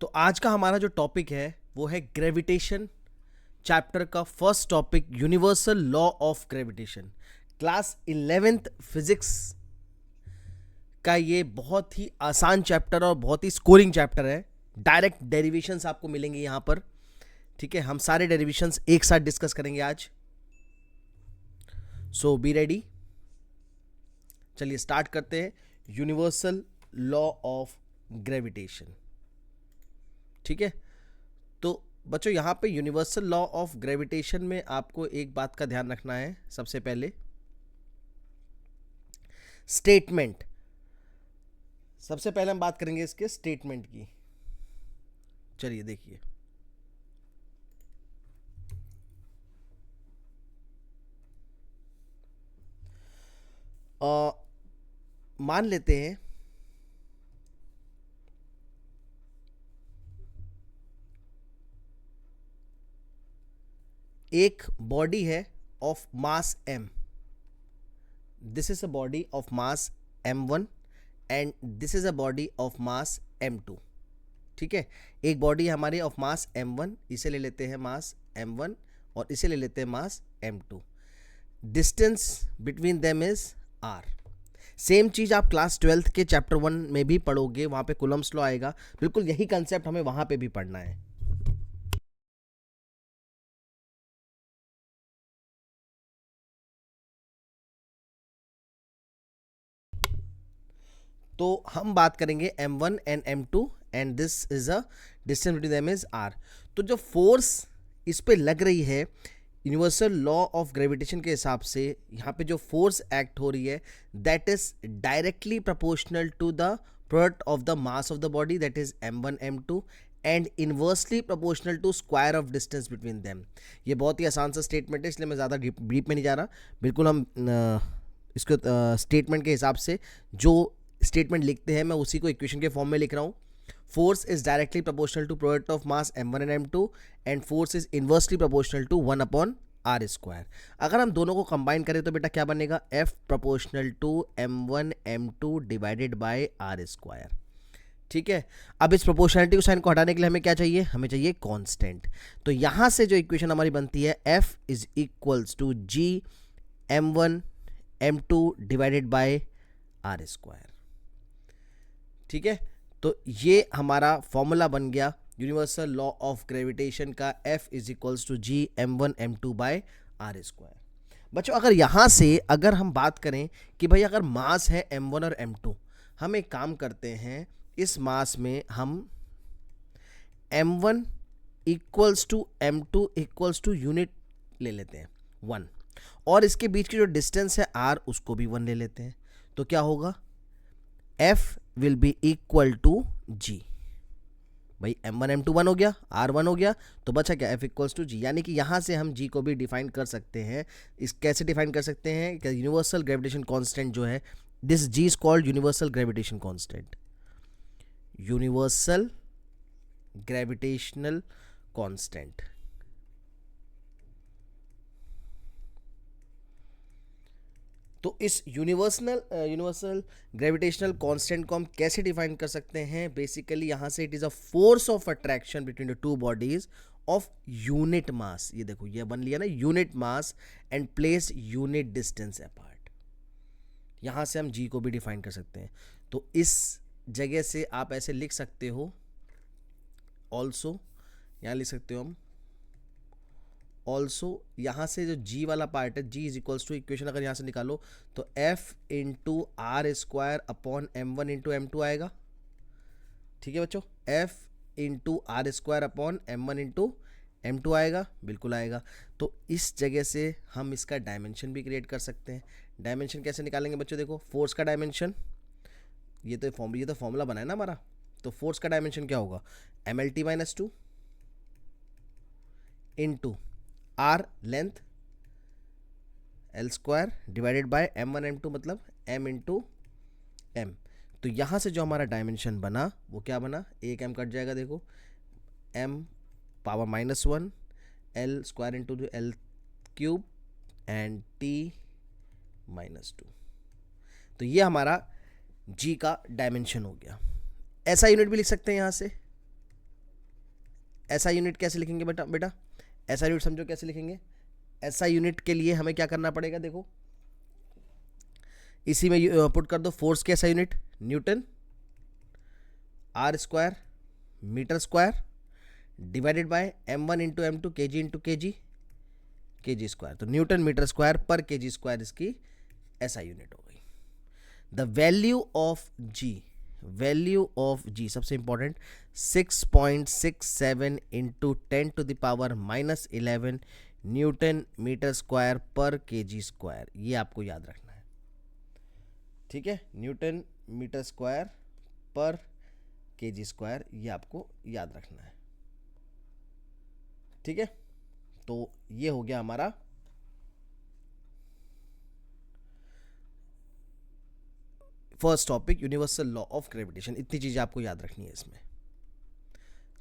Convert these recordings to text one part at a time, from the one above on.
तो आज का हमारा जो टॉपिक है वो है ग्रेविटेशन चैप्टर का first topic, universal law of gravitation. Class 11th physics का ये बहुत ही आसान चैप्टर और बहुत ही स्कोरिंग चैप्टर है। डायरेक्ट डेरिवेशंस आपको मिलेंगे यहाँ पर। ठीक है, हम सारे डेरिवेशंस एक साथ डिस्कस करेंगे आज। सो बी रेडी। चलिए स्टार्ट करते हैं। Universal law of gravitation. ठीक है, तो बच्चों यहाँ पे यूनिवर्सल लॉ ऑफ ग्रेविटेशन में आपको एक बात का ध्यान रखना है। सबसे पहले स्टेटमेंट, सबसे पहले हम बात करेंगे इसके स्टेटमेंट की। चलिए देखिए, मान लेते हैं एक बॉडी है of mass m। This is a body of mass m1 and this is a body of mass m2। ठीक है, एक बॉडी है हमारी ऑफ मास m1, इसे ले लेते हैं मास m1 और इसे ले लेते हैं मास m2। Distance between them is r। Same चीज आप क्लास 12th के चैप्टर 1 में भी पढ़ोगे, वहां पे कूलम्ब्स लॉ आएगा। बिल्कुल यही कंसेप्ट हमें वहां पे भी पढ़ना है। तो हम बात करेंगे m1 and m2 and this is a distance between them is r। तो जो फोर्स इस पे लग रही है यूनिवर्सल लॉ ऑफ ग्रेविटेशन के हिसाब से, यहाँ पे जो फोर्स एक्ट हो रही है that is directly proportional to the product of the mass of the body, that is m1 m2 and inversely proportional to square of distance between them. ये बहुत ही आसान सा स्टेटमेंट है, इसलिए मैं ज़्यादा डीप में नहीं जा रहा। बिल्कुल हम इसको स्टेटमेंट के हिसाब से जो स्टेटमेंट लिखते हैं मैं उसी को इक्वेशन के फॉर्म में लिख रहा हूँ। Force is directly proportional to product of mass m1 and m2 and force is inversely proportional to 1/r²। अगर हम दोनों को कंबाइन करें तो बेटा क्या बनेगा, f proportional to m1 m2 divided by r²। ठीक है, अब इस प्रोपोर्शनलिटी को साइन को हटाने के लिए हमें क्या चाहिए, हमें चाहिए कांस्टेंट। तो यहां से जो इक्वेशन हमारी बनती है f is equals to g m1 m2 divided by r²। ठीक है, तो ये हमारा फॉर्मूला बन गया यूनिवर्सल लॉ ऑफ ग्रेविटेशन का, f is equals to ji m1 m2 by r²। बच्चों अगर यहाँ से अगर हम बात करें कि भाई अगर मास है m1 और m2, हम एक काम करते हैं, इस मास में हम m1 equals to m2 equals to unit ले लेते हैं 1, और इसके बीच की जो डिस्टेंस है r उसको भी 1 ले लेते हैं। तो क्या होगा, f will be equal to g। भाई m1 m2 1 हो गया, r1 हो गया, तो बचा क्या, f इक्वल्स टू g। यानी कि यहां से हम g को भी डिफाइन कर सकते हैं। इस कैसे डिफाइन कर सकते हैं कि यूनिवर्सल ग्रेविटेशन कांस्टेंट जो है, this g is called universal gravitation constant. Universal gravitational constant. तो इस यूनिवर्सल ग्रेविटेशनल कांस्टेंट को हम कैसे डिफाइन कर सकते हैं, बेसिकली यहां से it is a force of attraction between the two bodies of unit मास। ये देखो ये बन लिया ना, unit mass and place unit distance apart. यहां से हम जी को भी डिफाइन कर सकते हैं। तो इस जगह से आप ऐसे लिख सकते हो, ऑल्सो यहां लिख सकते हो हम ऑल्सो, यहाँ से जो g वाला पार्ट है, g is equals to equation अगर यहाँ से निकालो तो f into r² upon m1 into m2 आएगा। ठीक है बच्चों, f into r² upon m1 into m2 आएगा, बिल्कुल आएगा। तो इस जगह से हम इसका डायमेंशन भी क्रिएट कर सकते हैं। डायमेंशन कैसे निकालेंगे बच्चों, देखो फोर्स का डायमेंशन, ये तो फॉर्मूला बना है ना हमारा। तो फोर्स का डायमेंशन क्या होगा, mlt-2 into R length l² divided by m1 m2 मतलब m इंटू m। तो यहाँ से जो हमारा डायमेंशन बना वो क्या बना, एक m कट जाएगा, देखो m power -1 l² into l³ and t -2। तो ये हमारा g का डायमेंशन हो गया। ऐसा यूनिट भी लिख सकते हैं यहाँ से, ऐसा यूनिट कैसे लिखेंगे बेटा? बेटा ऐसा यूनिट समझो कैसे लिखेंगे। ऐसा यूनिट के लिए हमें क्या करना पड़ेगा, देखो इसी में पुट कर दो फोर्स के ऐसा unit, newton R square metre square divided by m1 into m2 kg into kg square. तो न्यूटन मीटर स्क्वायर पर kg स्क्वायर इसकी ऐसा यूनिट हो गई। द वैल्यू ऑफ जी सबसे important 6.67 into 10⁻⁻11 newton metre square पर kg स्क्वायर, ये आपको याद रखना है, ठीक है। न्यूटन मीटर स्क्वायर पर kg स्क्वायर, ये आपको याद रखना है, ठीक है। तो ये हो गया हमारा first topic, universal law of gravitation. इतनी चीजें आपको याद रखनी है इसमें।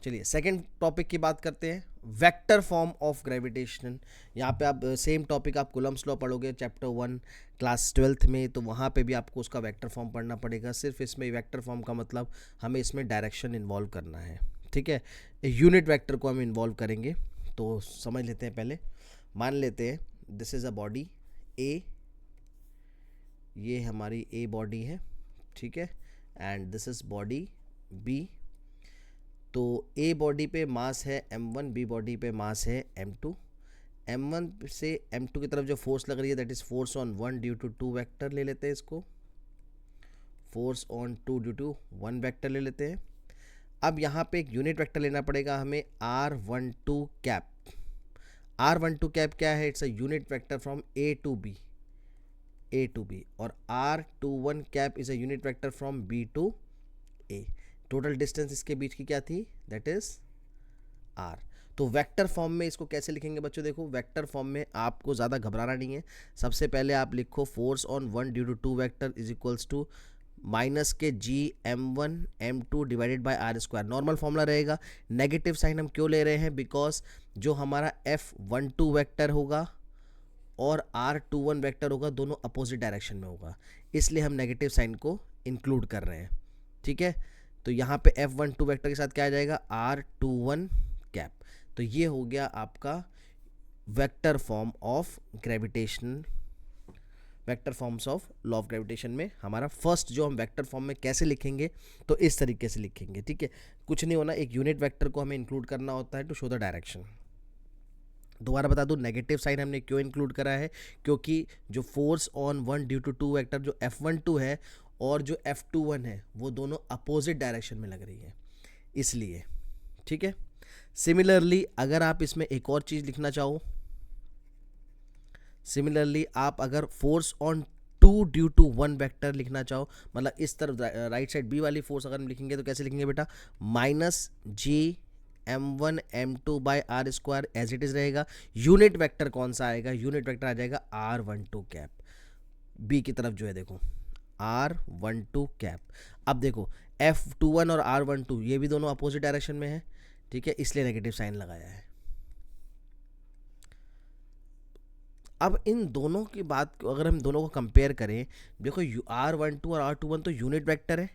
चलिए सेकंड टॉपिक की बात करते हैं, वेक्टर फॉर्म ऑफ ग्रेविटेशन। यहाँ पे आप सेम टॉपिक आप कूलम्ब्स लॉ पढ़ोगे चैप्टर 1 क्लास 12th में, तो वहाँ पे भी आपको उसका वेक्टर फॉर्म पढ़ना पड़ेगा। सिर्फ इसमें वेक्टर फॉर्म का मतलब हमें इसमें डायरेक्शन इन्वॉल्व करना है, ठीक है। यूनिट वेक्टर को हम इन्वॉल्व करेंगे, तो समझ लेते हैं। पहले मान लेते हैं this is a body A, ये हमारी ए बॉडी है, ठीक है, and this is body B. तो ए बॉडी पे मास है m1, बी बॉडी पे मास है m2। m1 से m2 की तरफ जो फोर्स लग रही है that is force on 1 due to 2 vector ले लेते हैं इसको, force on 2 due to 1 vector ले लेते हैं। अब यहाँ पे एक यूनिट वेक्टर लेना पड़ेगा हमें r12 कैप। r12 कैप क्या है? It's a unit vector from a to b, और r21 cap is a unit vector from b to a। Total distance इसके बीच की क्या थी? That is r। तो वेक्टर फॉर्म में इसको कैसे लिखेंगे बच्चों? देखो वेक्टर फॉर्म में आपको ज़्यादा घबराना नहीं है। सबसे पहले आप लिखो force on 1 due to 2 vector is equals to minus के g m1 m2 divided by r square. Normal formula रहेगा। नेगेटिव साइन हम क्यों ले रहे हैं? बिकॉज जो हमारा f12 वेक्टर होगा और r21 वेक्टर होगा, दोनों अपोजिट डायरेक्शन में होगा, इसलिए हम नेगेटिव साइन को इंक्लूड कर रहे हैं, ठीक है। तो यहाँ पे f12 वेक्टर के साथ क्या आ जाएगा? r21 cap. तो ये हो गया आपका vector form of gravitation, vector forms of law of gravitation में हमारा फर्स्ट जो हम वेक्टर फॉर्म में कैसे लिखेंगे, तो इस तरीके से लिखेंगे, ठीक है। कुछ नहीं होना, एक यूनिट वेक्टर को हमें इंक्लूड करना होता है टू शो द डायरेक्शन। दोबारा बता दूं नेगेटिव साइन हमने क्यों इंक्लूड करा है? क्योंकि जो force on 1 due to 2 vector जो f12 है और जो f21 है वो दोनों अपोजिट डायरेक्शन में लग रही है, इसलिए, ठीक है। सिमिलरली अगर आप इसमें एक और चीज़ लिखना चाहो, सिमिलरली आप अगर force on 2 due to 1 vector लिखना चाहो, मतलब इस तरफ राइट साइड बी वाली फोर्स अगर हम लिखेंगे तो कैसे लिखेंगे बेटा? Minus G m1 m2 by are square as it is रहेगा। यूनिट वेक्टर कौन सा आएगा? यूनिट वेक्टर आ जाएगा r12 कैप। बी की तरफ जो है देखो r12 कैप। अब देखो f21 और r12 ये भी दोनों अपोजिट डायरेक्शन में है, ठीक है, इसलिए नेगेटिव साइन लगाया है। अब इन दोनों की बात अगर हम दोनों को कंपेयर करें, देखो r12 और r21 तो यूनिट वेक्टर है,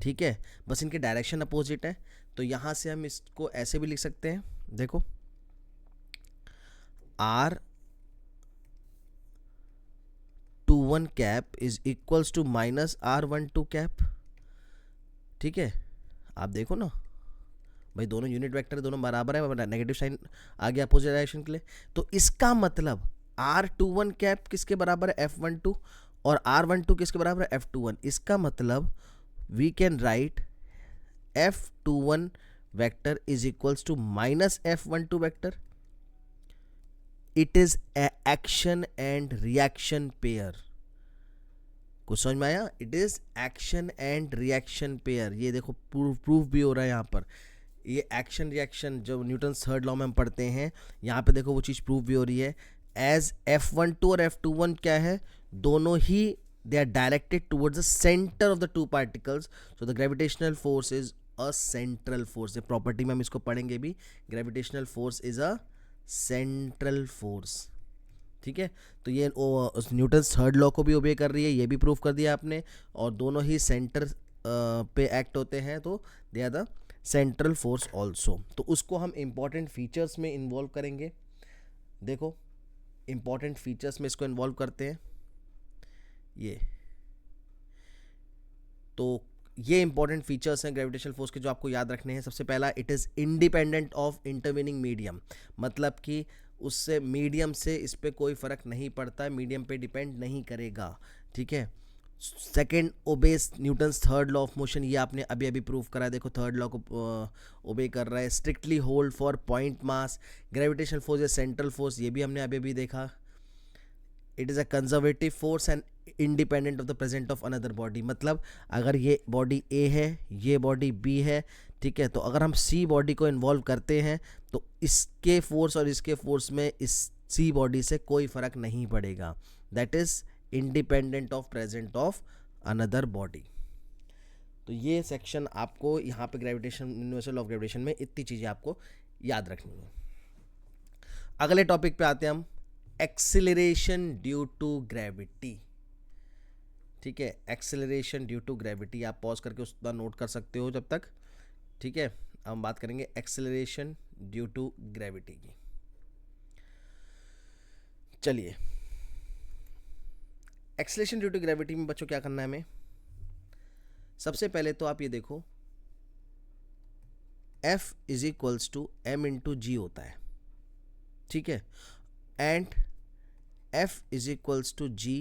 ठीक है, बस इनके डायरेक्शन अपोजिट है। तो यहाँ से हम इसको ऐसे भी लिख सकते हैं, देखो r21 cap is equals to minus r12 cap, ठीक है। आप देखो ना भाई, दोनों यूनिट वेक्टर दोनों बराबर है, नेगेटिव साइन आ गया अपोजिट डायरेक्शन के लिए। तो इसका मतलब r21 कैप किसके बराबर है? f12, और r12 किसके बराबर है? f21। इसका मतलब we can write f21 vector is equals to minus f12 vector. It is action and reaction pair. कुछ समझ में आया? It is action and reaction pair. ये देखो प्रूफ भी हो रहा है यहाँ पर। ये एक्शन रिएक्शन जो न्यूटन थर्ड लॉ में हम पढ़ते हैं, यहाँ पे देखो वो चीज़ प्रूफ भी हो रही है। एज f12 और f21 क्या है? दोनों ही they are directed towards the center of the two particles, so the gravitational force is a central force। ये प्रॉपर्टी में हम इसको पढ़ेंगे भी, gravitational force is a central force, ठीक है। तो ये न्यूटन थर्ड लॉ को भी ओबे कर रही है, ये भी प्रूफ कर दिया आपने, और दोनों ही सेंटर पे एक्ट होते हैं, तो they are the central force also. तो उसको हम इंपॉर्टेंट फीचर्स में इन्वॉल्व करेंगे। देखो इंपॉर्टेंट फीचर्स में इसको इन्वॉल्व करते हैं ये। तो ये इंपॉर्टेंट फीचर्स हैं ग्रेविटेशनल फोर्स के जो आपको याद रखने हैं। सबसे पहला, it is independent of intervening medium, मतलब कि उससे मीडियम से इस पर कोई फ़र्क नहीं पड़ता, मीडियम पे डिपेंड नहीं करेगा, ठीक है। Second, obeys Newton's third law of motion, ये आपने अभी अभी प्रूव करा है। देखो थर्ड लॉ को ओबे कर रहा है। Strictly hold for point mass, gravitational force या सेंट्रल फोर्स, ये भी हमने अभी अभी देखा। It is a conservative force and independent of the present of another body, मतलब अगर ये बॉडी ए है, ये बॉडी बी है, ठीक है, तो अगर हम सी बॉडी को इन्वॉल्व करते हैं तो इसके फोर्स और इसके फोर्स में इस सी बॉडी से कोई फ़र्क नहीं पड़ेगा। That is independent of present of another body. तो ये सेक्शन आपको यहाँ पे ग्रेविटेशन, यूनिवर्सल ऑफ ग्रेविटेशन में इतनी चीज़ें आपको याद रखनी है। अगले टॉपिक पे आते हैं हम, एक्सिलरेशन ड्यू टू ग्रेविटी, ठीक है। एक्सेलरेशन ड्यू टू ग्रेविटी, आप पॉज करके उसका नोट कर सकते हो जब तक, ठीक है। हम बात करेंगे एक्सेलरेशन ड्यू टू ग्रेविटी की। चलिए, एक्सेलरेशन ड्यू टू ग्रेविटी में बच्चों क्या करना है हमें। सबसे पहले तो आप ये देखो, F is equals to m into g होता है, ठीक है, and F is equals to ji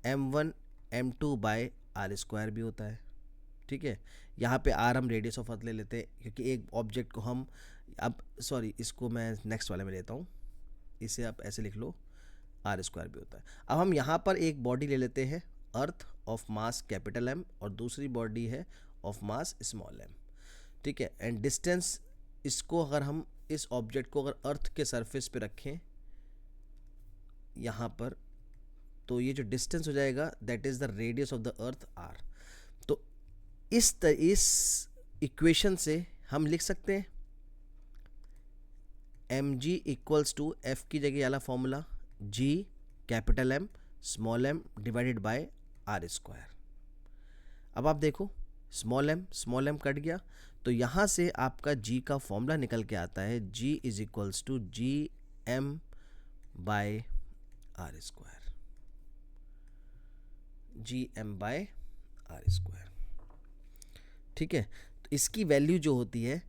m1 m2 by are square भी होता है, ठीक है। यहाँ पे आर हम रेडियस ऑफ अर्थ ले लेते हैं क्योंकि एक ऑब्जेक्ट को हम, अब सॉरी इसको मैं नेक्स्ट वाले में लेता हूँ, इसे आप ऐसे लिख लो, आर स्क्वायर भी होता है। अब हम यहाँ पर एक बॉडी ले लेते हैं earth of mass capital M और दूसरी बॉडी है ऑफ मास स्मॉल एम, ठीक है। एंड डिस्टेंस, इसको अगर हम इस ऑब्जेक्ट को अगर अर्थ के सरफेस पे रखें यहाँ पर, तो ये जो डिस्टेंस हो जाएगा that is the radius of the earth R. तो इस इक्वेशन से हम लिख सकते हैं M G equals to F की जगह वाला formula G capital M small M divided by are square. अब आप देखो स्मॉल एम कट गया, तो यहाँ से आपका जी का फॉर्मूला निकल के आता है, g is equals to G M by are square, g M by are square, ठीक है। तो इसकी वैल्यू जो होती है,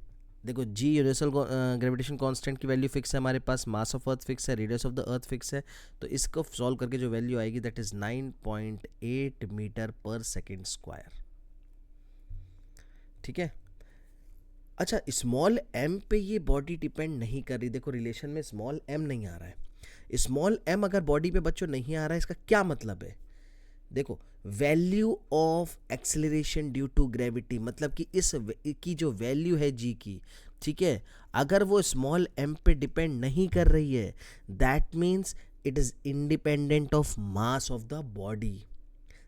देखो जी यूनिवर्सल ग्रेविटेशन कांस्टेंट की वैल्यू फिक्स है हमारे पास, मास ऑफ अर्थ फिक्स है, radius of the earth fix है, तो इसको सॉल्व करके जो वैल्यू आएगी that is 9.8 metre per second square, ठीक है। अच्छा, स्मॉल एम पे ये बॉडी डिपेंड नहीं कर रही, देखो रिलेशन में स्मॉल एम नहीं आ रहा है। स्मॉल एम अगर बॉडी पे बच्चों नहीं आ रहा है, इसका क्या मतलब है, देखो value of acceleration due to gravity, मतलब कि इस की जो वैल्यू है जी की, ठीक है, अगर वो स्मॉल एम पे डिपेंड नहीं कर रही है, that means it is independent of mass of the body,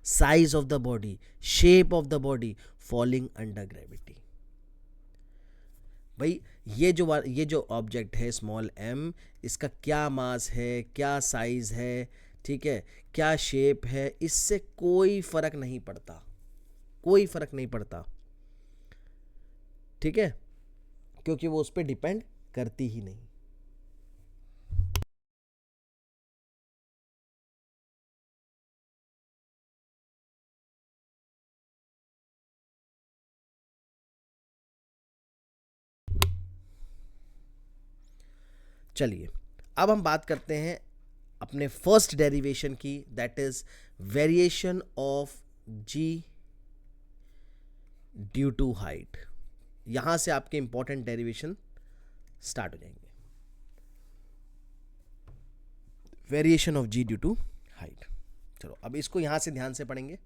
size of the body, shape of the body falling under gravity. भाई ये जो ऑब्जेक्ट है स्मॉल एम, इसका क्या मास है, क्या साइज है, ठीक है, क्या शेप है, इससे कोई फर्क नहीं पड़ता, कोई फर्क नहीं पड़ता, ठीक है, क्योंकि वो उस पर डिपेंड करती ही नहीं। चलिए, अब हम बात करते हैं अपने फर्स्ट डेरिवेशन की, that is variation of G due to height. यहां से आपके इंपॉर्टेंट डेरिवेशन स्टार्ट हो जाएंगे। Variation of G due to height, चलो अब इसको यहां से ध्यान से पढ़ेंगे।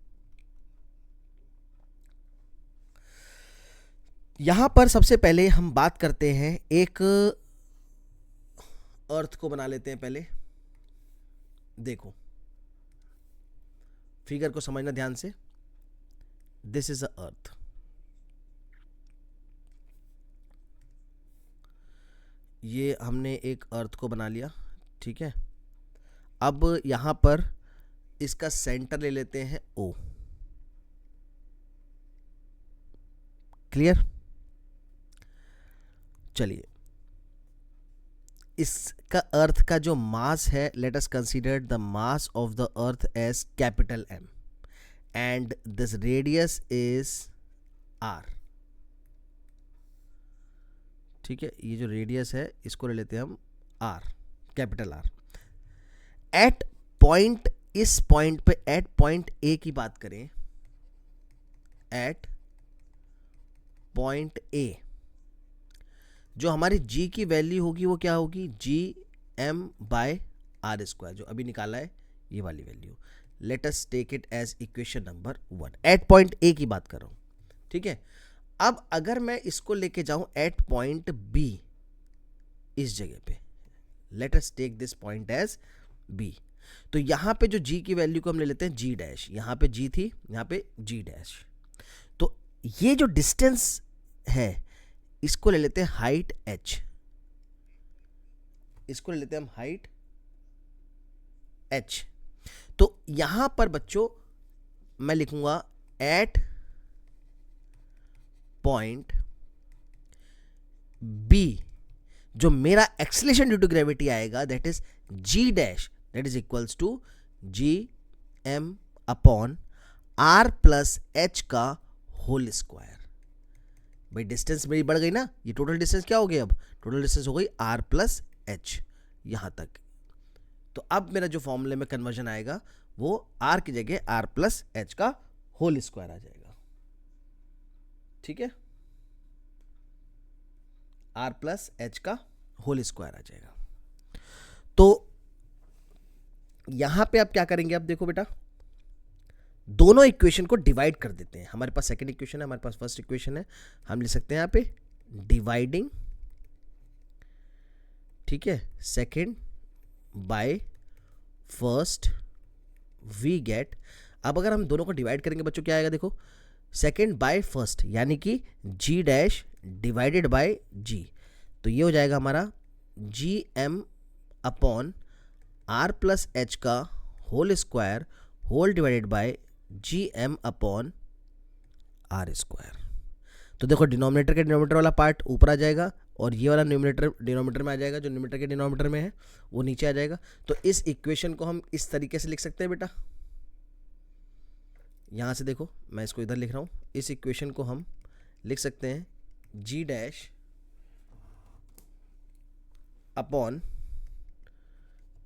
यहां पर सबसे पहले हम बात करते हैं, एक अर्थ को बना लेते हैं पहले। देखो फिगर को समझना ध्यान से, दिस इज अ अर्थ, ये हमने एक अर्थ को बना लिया, ठीक है। अब यहां पर इसका सेंटर ले लेते हैं O, क्लियर। चलिए, इसका अर्थ का जो मास है, let us consider the mass of the earth as capital M and this radius is R। ठीक है, ये जो रेडियस है इसको ले लेते हैं हम R, capital R। At point, इस पॉइंट पे एट पॉइंट A की बात करें, एट पॉइंट A जो हमारी G की वैल्यू होगी वो क्या होगी, Gm/r², जो अभी निकाला है ये वाली value. Let us take it as equation number 1, at point A की बात कर रहा हूं। ठीक है, अब अगर मैं इसको लेके जाऊं एट पॉइंट B, इस जगह पे, let us take this point as B, तो यहां पे जो G की वैल्यू को हम ले लेते हैं G', यहां पे G थी, यहां पे G', तो ये जो डिस्टेंस है इसको ले लेते हैं हाइट h, इसको ले लेते हैं हम हाइट h। तो यहां पर बच्चों मैं लिखूंगा एट पॉइंट B जो मेरा एक्सेलरेशन ड्यू टू ग्रेविटी आएगा that is G', that is equals to Gm/r+h का होल स्क्वायर। भाई डिस्टेंस मेरी बढ़ गई ना, ये टोटल डिस्टेंस क्या हो गई, अब टोटल डिस्टेंस हो गई r+h यहां तक। तो अब मेरा जो फॉर्मूले में कन्वर्जन आएगा वो r की जगह r+h का होल स्क्वायर आ जाएगा। ठीक है, r+h का होल स्क्वायर आ जाएगा। तो यहां पे आप क्या करेंगे, अब देखो बेटा, दोनों इक्वेशन को डिवाइड कर देते हैं। हमारे पास सेकंड इक्वेशन है, हमारे पास फर्स्ट इक्वेशन है, हम लिख सकते हैं यहां पे डिवाइडिंग, ठीक है, second by first we get. अब अगर हम दोनों को डिवाइड करेंगे बच्चों क्या आएगा, देखो, सेकंड बाय फर्स्ट यानी कि G' डिवाइडेड बाय G, तो ये हो जाएगा हमारा Gm/r+h का whole square whole divided by Gm/r²। तो देखो डिनोमिनेटर के डिनोमिनेटर वाला पार्ट ऊपर आ जाएगा और ये वाला न्यूमरेटर डिनोमिनेटर में आ जाएगा, जो न्यूमरेटर के डिनोमिनेटर में है वो नीचे आ जाएगा। तो इस इक्वेशन को हम इस तरीके से लिख सकते हैं बेटा, यहां से देखो मैं इसको इधर लिख रहा हूं, इस इक्वेशन को हम लिख सकते हैं G' upon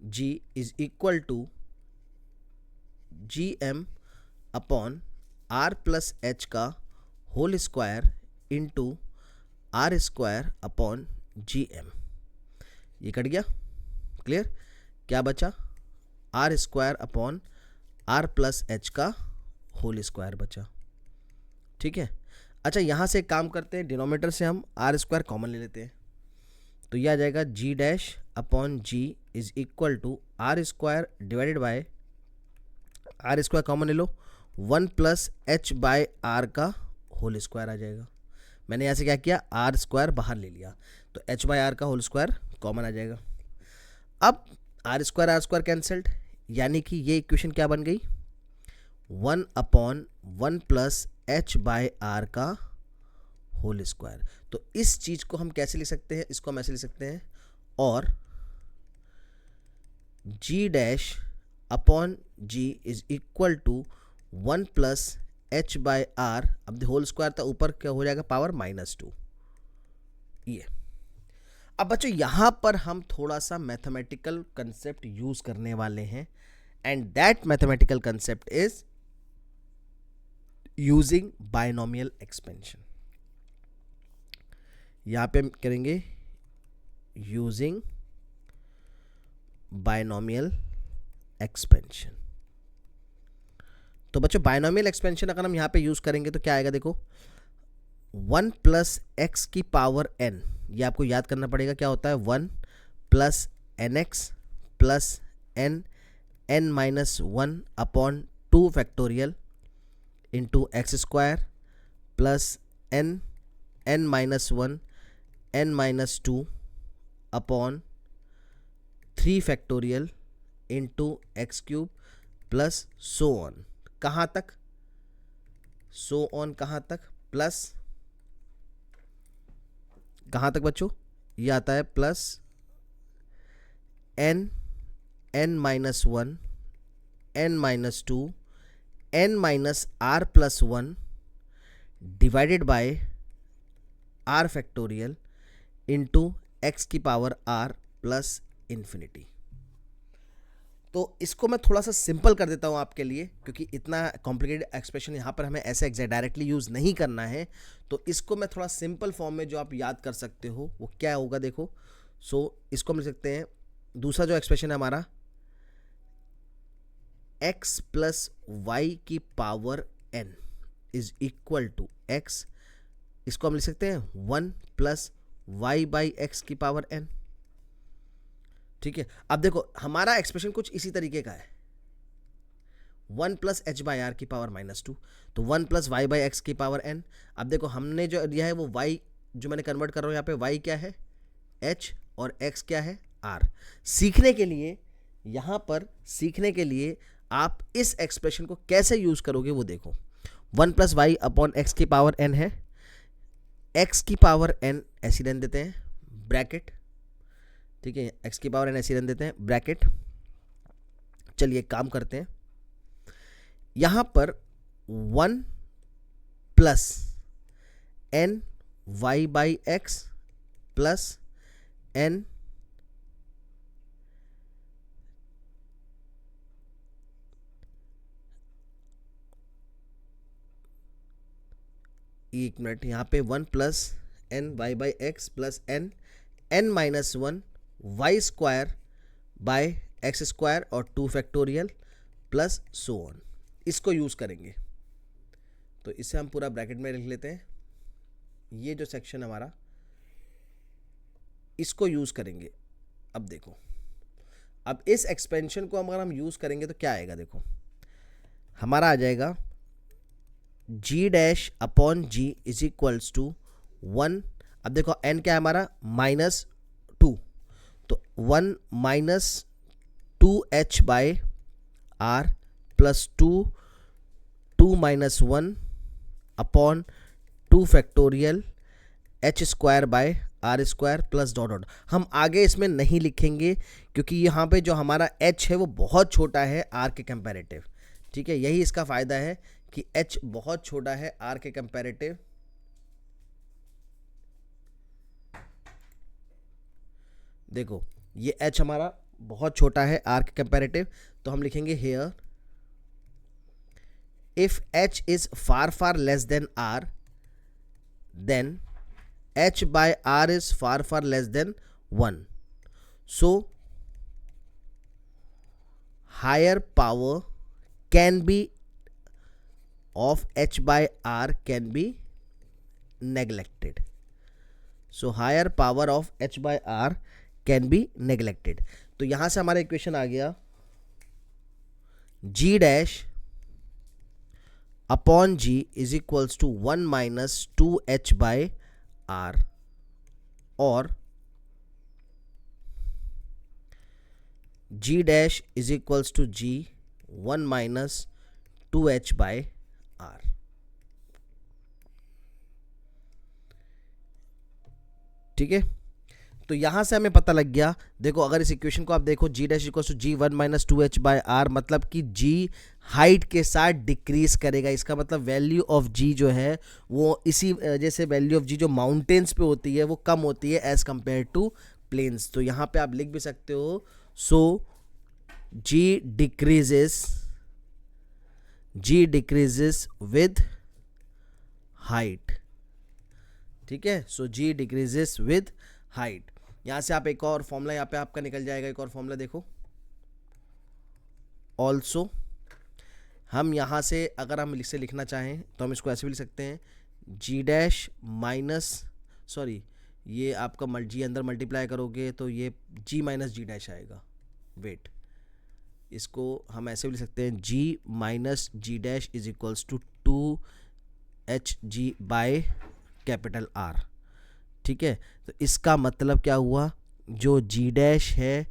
G is equal to Gm/r+h का whole square into r² upon Gm। ये कट गया, क्लियर, क्या बचा, r² अपॉन r+h का होल स्क्वायर बचा। ठीक है, अच्छा यहां से एक काम करते हैं, डिनोमिनेटर से हम r² कॉमन ले लेते हैं, तो यह आ जाएगा G' upon G is equal to r² divided by, r² common ले लो, 1+h/r का होल स्क्वायर आ जाएगा। मैंने यहाँ से क्या किया, r² बाहर ले लिया, तो h/r का होल स्क्वायर कॉमन आ जाएगा। अब r² कैंसल्ड, यानी कि ये इक्वेशन क्या बन गई, 1/1+h/r का होल स्क्वायर। तो इस चीज को हम कैसे लिख सकते हैं, इसको हम ऐसे लिख सकते हैं, और G' upon G is equal to 1+h/r, अब होल स्क्वायर था ऊपर क्या हो जाएगा, पावर -2। ये अब बच्चों यहां पर हम थोड़ा सा मैथमेटिकल कंसेप्ट यूज करने वाले हैं, and that mathematical concept is using binomial expansion. यहां पे हम करेंगे यूजिंग बायनोमियल एक्सपेंशन। तो बच्चों बायनोमियल एक्सपेंशन अगर हम यहां पे यूज करेंगे तो क्या आएगा, देखो 1+x की पावर n, ये आपको याद करना पड़ेगा क्या होता है, 1+nx plus n-1 upon 2 factorial into x² plus n-1 n-2 upon 3 factorial into x³ plus so on. कहाँ तक, सो ऑन कहाँ तक, प्लस कहाँ तक बच्चों, ये आता है plus n n-1 n-2 n-r+1 divided by r factorial into x की पावर r प्लस इन्फिनिटी। तो इसको मैं थोड़ा सा सिंपल कर देता हूँ आपके लिए, क्योंकि इतना कॉम्प्लिकेटेड एक्सप्रेशन यहाँ पर हमें ऐसे डायरेक्टली यूज़ नहीं करना है। तो इसको मैं थोड़ा सिंपल फॉर्म में जो आप याद कर सकते हो वो क्या होगा, देखो। इसको हम लिख सकते हैं, दूसरा जो एक्सप्रेशन है हमारा x प्लस वाई की power n is equal to x, इसको हम लिख सकते हैं 1 प्लस वाई बाई एक्स की पावर n। ठीक है, अब देखो हमारा एक्सप्रेशन कुछ इसी तरीके का है, 1 प्लस एच बाई आर की पावर -2, तो 1 प्लस वाई बाई एक्स की पावर n। अब देखो हमने जो दिया है वो y जो मैंने कन्वर्ट कर रहा हूँ यहाँ पे, y क्या है h और x क्या है r। सीखने के लिए, यहाँ पर सीखने के लिए आप इस एक्सप्रेशन को कैसे यूज करोगे वो देखो। 1 प्लस वाई अपॉन एक्स की पावर n है, x की पावर n ऐसी रहने देते हैं ब्रैकेट, ठीक है, x की पावर n ऐसी रहने देते हैं ब्रैकेट। चलिए काम करते हैं, यहां पर 1 plus n Y by X plus n एक मिनट, यहाँ पे 1 plus n Y by X plus n n-1 Y square by x square और 2 फैक्टोरियल प्लस सो ऑन, इसको यूज़ करेंगे। तो इसे हम पूरा ब्रैकेट में लिख लेते हैं, ये जो सेक्शन हमारा इसको यूज़ करेंगे। अब देखो, अब इस एक्सपेंशन को अगर हम यूज़ करेंगे तो क्या आएगा, देखो हमारा आ जाएगा g dash upon g is equals to 1। अब देखो n क्या है हमारा -2, तो 1 minus 2h by r plus 2 minus 1 upon 2 factorial h square by are square plus dot dot. हम आगे इसमें नहीं लिखेंगे क्योंकि यहाँ पे जो हमारा h है वो बहुत छोटा है r के कंपैरेटिव। ठीक है, यही इसका फ़ायदा है कि h बहुत छोटा है r के कंपैरेटिव। देखो ये h हमारा बहुत छोटा है r के कंपैरेटिव, तो हम लिखेंगे here if h is far far less than r then h by r is far far less than 1. So higher power can be of h by r can be neglected. So higher power of h by r can be neglected. तो यहां से हमारा equation आ गया g dash upon g is equals to 1 minus 2h by r और g dash is equals to g 1 minus 2h by r। ठीक है, तो यहां से हमें पता लग गया। देखो अगर इस इक्वेशन को आप देखो, g dash equals to g 1 minus 2h by r, मतलब कि g हाइट के साथ डिक्रीज करेगा। इसका मतलब वैल्यू ऑफ g जो है वो इसी जैसे वैल्यू ऑफ g जो माउंटेन्स पे होती है वो कम होती है एज कंपेयर टू प्लेन्स। तो यहाँ पे आप लिख भी सकते हो, सो g डिक्रीजेस विद हाइट। ठीक है, सो g डिक्रीजेस विद हाइट। यहाँ से आप एक और फॉर्मूला यहाँ पे आपका निकल जाएगा, एक और फॉर्मूला देखो। ऑल्सो हम यहाँ से अगर हम इसे लिखना चाहें तो हम इसको ऐसे भी लिख सकते हैं, जी डैश माइनस सॉरी ये आपका जी अंदर मल्टीप्लाई करोगे तो ये जी माइनस जी डैश आएगा। वेट, इसको हम ऐसे भी लिख सकते हैं, g minus g dash is equals to 2h g by capital R। ठीक है, तो इसका मतलब क्या हुआ, जो g डैश है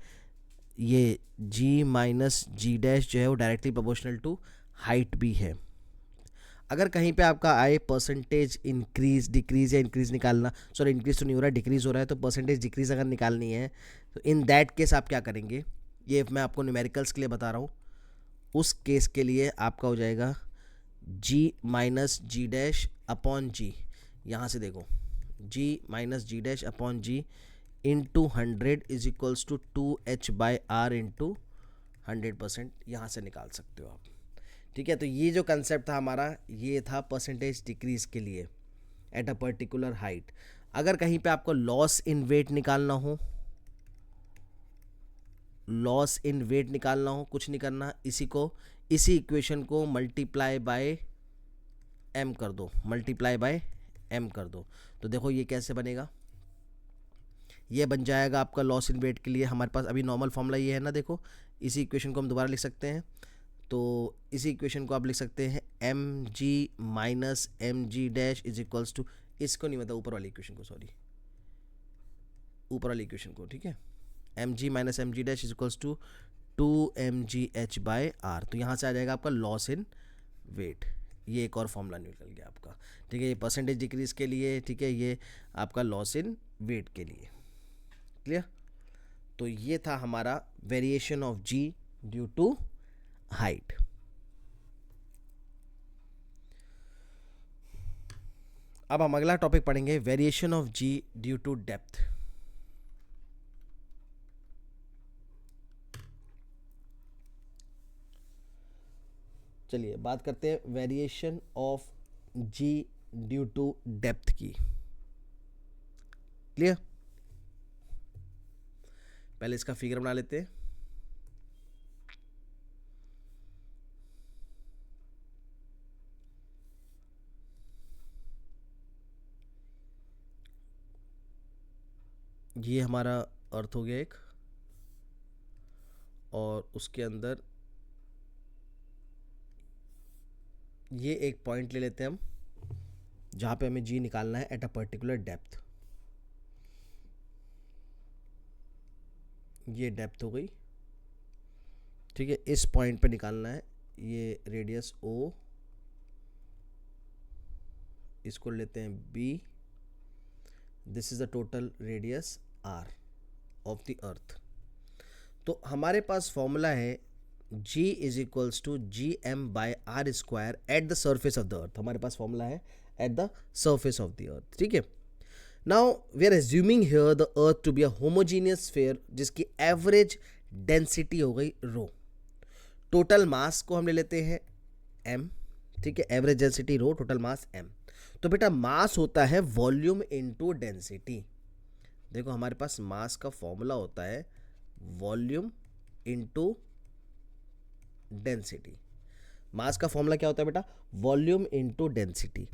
ये g माइनस जी डैश जो है वो डायरेक्टली प्रोपोर्शनल टू हाइट भी है। अगर कहीं पे आपका आए परसेंटेज इंक्रीज डिक्रीज या इंक्रीज निकालना, सॉरी इंक्रीज तो नहीं हो रहा है, डिक्रीज हो रहा है, तो परसेंटेज डिक्रीज अगर निकालनी है तो इन दैट केस आप क्या करेंगे, ये मैं आपको न्यूमेरिकल्स के लिए बता रहा हूँ। उस केस के लिए आपका हो जाएगा g minus g dash upon g, यहाँ से देखो g minus g dash upon g into 100 is equals to 2h/r into 100%, यहाँ से निकाल सकते हो आप। ठीक है, तो ये जो कंसेप्ट था हमारा, ये था परसेंटेज डिक्रीज के लिए एट अ पर्टिकुलर हाइट। अगर कहीं पे आपको लॉस इन वेट निकालना हो, लॉस इन वेट निकालना हो, कुछ नहीं करना, इसी इक्वेशन को मल्टीप्लाई बाय एम कर दो, मल्टीप्लाई बाय एम कर दो। तो देखो ये कैसे बनेगा, ये बन जाएगा आपका लॉस इन वेट के लिए हमारे पास अभी नॉर्मल फॉर्मूला ये है ना, देखो इसी इक्वेशन को हम दोबारा लिख सकते हैं। तो इसी इक्वेशन को आप लिख सकते हैं M G minus M G dash is equals to, इसको नहीं मतलब ऊपर वाली इक्वेशन को, सॉरी ऊपर वाली इक्वेशन को, ठीक है, M G minus M G dash is equals to 2mgh/r। तो यहाँ से आ जाएगा आपका लॉस इन वेट, ये एक और फॉर्मूला निकल गया आपका। ठीक है, ये परसेंटेज डिक्रीज के लिए, ठीक है, ये आपका लॉस इन वेट के लिए। क्लियर? तो ये था हमारा variation of G due to height. अब हम अगला टॉपिक पढ़ेंगे, variation of G due to depth. चलिए बात करते हैं variation of G due to depth की। क्लियर? पहले इसका फिगर बना लेते हैं। ये हमारा अर्थ हो गया एक, और उसके अंदर ये एक पॉइंट ले लेते हैं हम जहाँ पे हमें जी निकालना है एट अ पर्टिकुलर डेप्थ। ये डेप्थ हो गई, ठीक है, इस पॉइंट पे निकालना है, ये रेडियस ओ, इसको लेते हैं B, this is the total radius R of the earth. तो हमारे पास फॉर्मूला है g is equals to ji M by R square at the surface of the earth. हमारे पास फॉर्मूला है at the surface of the earth. ठीक है, now we are assuming here the earth to be a homogeneous sphere जिसकी average density हो गई रो। Total mass को हम ले लेते हैं m, ठीक है, average density rho, total mass m। तो बेटा मास होता है वॉल्यूम इनटू डेंसिटी। देखो हमारे पास मास का फॉर्मूला होता है वॉल्यूम इनटू डेंसिटी। मास का फॉर्मूला क्या होता है बेटा? Volume into density.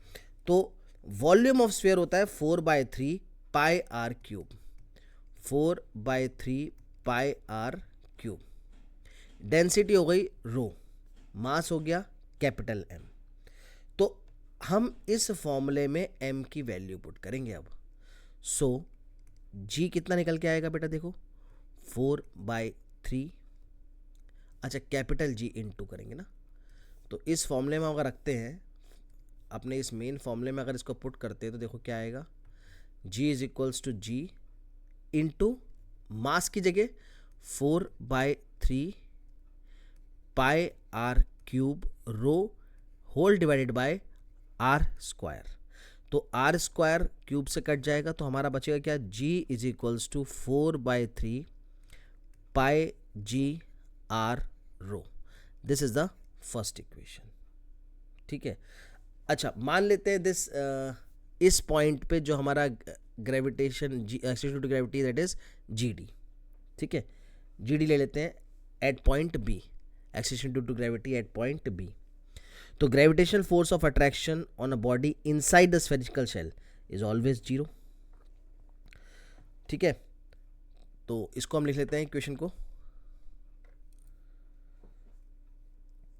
तो वॉल्यूम ऑफ स्फीयर होता है 4/3 pi r cube, 4/3 pi r cube. Density हो गई रो, मास हो गया कैपिटल एम। तो हम इस फॉर्मूले में एम की वैल्यू पुट करेंगे अब। सो जी कितना निकल के आएगा बेटा? देखो 4/3, अच्छा कैपिटल जी इंटू करेंगे ना, तो इस फॉर्मूले में अगर रखते हैं अपने इस मेन फॉर्मूले में, अगर इसको पुट करते हैं तो देखो क्या आएगा, g is equals to g into mass की जगह 4/3 pi r cube rho whole divided by are square. तो आर स्क्वायर क्यूब से कट जाएगा तो हमारा बचेगा क्या, g is equals to 4/3 pi ji r rho. This is the first equation. ठीक है, अच्छा मान लेते हैं दिस इस पॉइंट पे जो हमारा gravitation acceleration to gravity that is g d. ठीक है, जी डी ले लेते हैं at point b, acceleration to gravity at point b. तो gravitational force of attraction on a body inside the spherical shell is always 0। ठीक है, तो इसको हम लिख लेते हैं इक्वेशन को,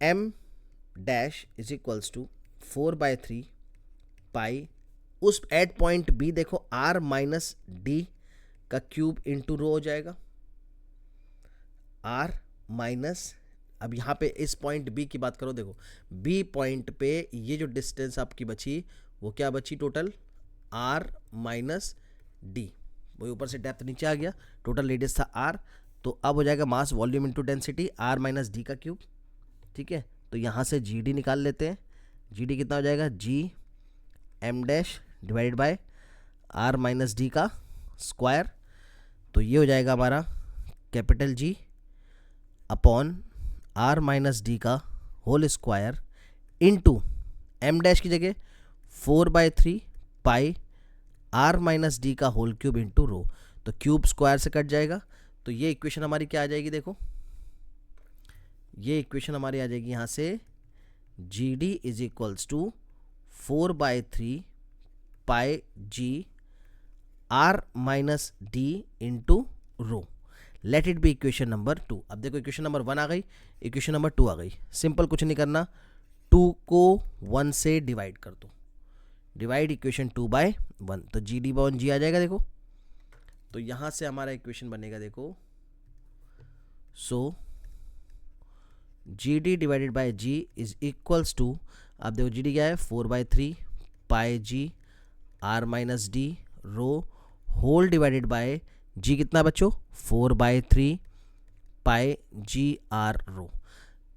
m dash is equals to 4/3 pi उस एट पॉइंट बी, देखो r माइनस डी का क्यूब इंटू रो हो जाएगा, r माइनस अब यहाँ पे इस पॉइंट बी की बात करो, देखो बी पॉइंट पे ये जो डिस्टेंस आपकी बची वो क्या बची टोटल, आर माइनस डी, वही ऊपर से डेप्थ नीचे आ गया, टोटल रेडियस था आर, तो अब हो जाएगा mass volume into density R minus D का क्यूब। ठीक है, तो यहाँ से जी डी निकाल लेते हैं, जी डी कितना हो जाएगा, g m dash divided by r minus D का स्क्वायर, तो ये हो जाएगा हमारा capital g upon r minus D का whole square into m dash की जगह 4/3 पाई आर माइनस डी का होल क्यूब इंटू रो, तो क्यूब स्क्वायर से कट जाएगा, तो ये इक्वेशन हमारी क्या आ जाएगी, देखो ये इक्वेशन हमारी आ जाएगी यहाँ से G D is equals to 4/3 pi ji are minus D into rho, let it be equation number 2। अब देखो इक्वेशन नंबर 1 आ गई, इक्वेशन नंबर 2 आ गई, सिंपल कुछ नहीं करना, 2 को 1 से डिवाइड कर दो, डिवाइड इक्वेशन 2/1, तो जी डी बाय जी आ जाएगा, देखो तो यहाँ से हमारा इक्वेशन बनेगा, देखो so g d divided by g is equals to, अब देखो जी डी क्या है 4/3 pi ji are minus d rho whole divided by g कितना बच्चों 4/3 पाई जी आर रो,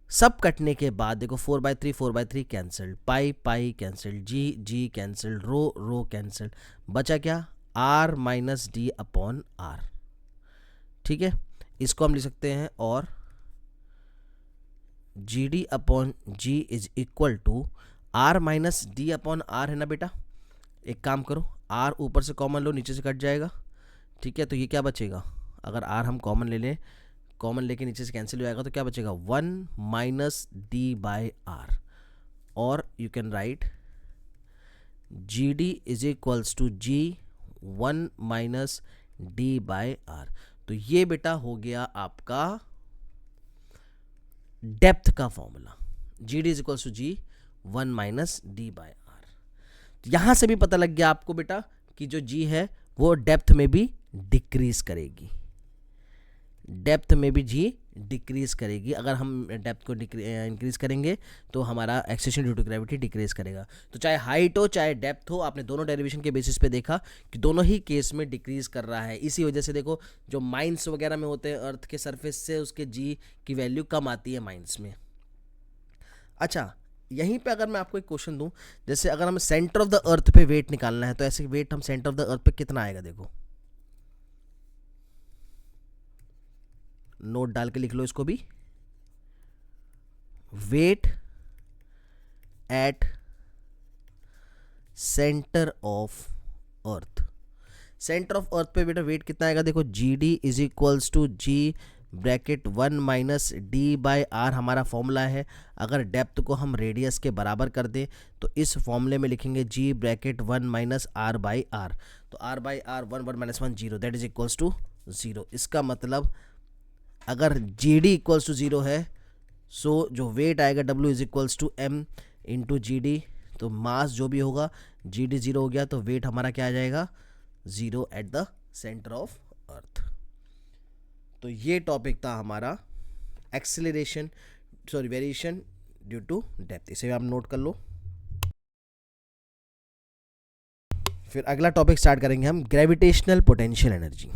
सब कटने के बाद देखो 4/3 cancelled, pi pi cancelled, G G cancelled, rho rho cancelled, बचा क्या R minus D upon R. ठीक है, इसको हम लिख सकते हैं और G D upon G is equal to R minus D upon R है ना बेटा, एक काम करो आर ऊपर से कॉमन लो, नीचे से कट जाएगा। ठीक है, तो ये क्या बचेगा, अगर आर हम कॉमन ले लें, कॉमन लेके नीचे से कैंसिल हो जाएगा, तो क्या बचेगा 1 माइनस डी बाई आर, और you can write G D is equals to G 1 minus D by are. तो ये बेटा हो गया आपका डेप्थ का formula, G D is equals to G 1 minus D by R. यहां से भी पता लग गया आपको बेटा कि जो जी है वो डेप्थ में भी डिक्रीज करेगी, डेप्थ में भी जी डिक्रीज करेगी, अगर हम डेप्थ को इंक्रीज करेंगे तो हमारा acceleration due to gravity decrease करेगा। तो चाहे हाइट हो चाहे डेप्थ हो, आपने दोनों डेरिवेशन के बेसिस पे देखा कि दोनों ही केस में डिक्रीज कर रहा है। इसी वजह से देखो जो माइंस वगैरह में होते हैं अर्थ के सरफेस से, उसके जी की वैल्यू कम आती है माइंस में। अच्छा, यहीं पे अगर मैं आपको एक क्वेश्चन दूं, जैसे अगर हमें सेंटर ऑफ द अर्थ पे वेट निकालना है, तो ऐसे वेट हम सेंटर ऑफ द अर्थ पे कितना आएगा, देखो नोट डाल के लिख लो इसको भी, weight at centre of earth, centre of earth पे बेटा वेट कितना आएगा, देखो जी D is equals to G bracket 1 minus D by R हमारा फॉर्मूला है। अगर डेप्थ को हम रेडियस के बराबर कर दें तो इस फॉर्मूले में लिखेंगे g bracket 1 minus r by are, तो r by r 1 1 minus 1 0, that is equals to 0। इसका मतलब अगर जी डी इक्वल्स टू 0 है, सो जो वेट आएगा W is equals to M into G D, तो मास जो भी होगा जी डी 0 हो गया, तो वेट हमारा क्या आ जाएगा 0 at the centre of earth. तो ये टॉपिक था हमारा acceleration variation due to depth, इसे आप नोट कर लो। फिर अगला टॉपिक स्टार्ट करेंगे हम ग्रेविटेशनल पोटेंशियल एनर्जी।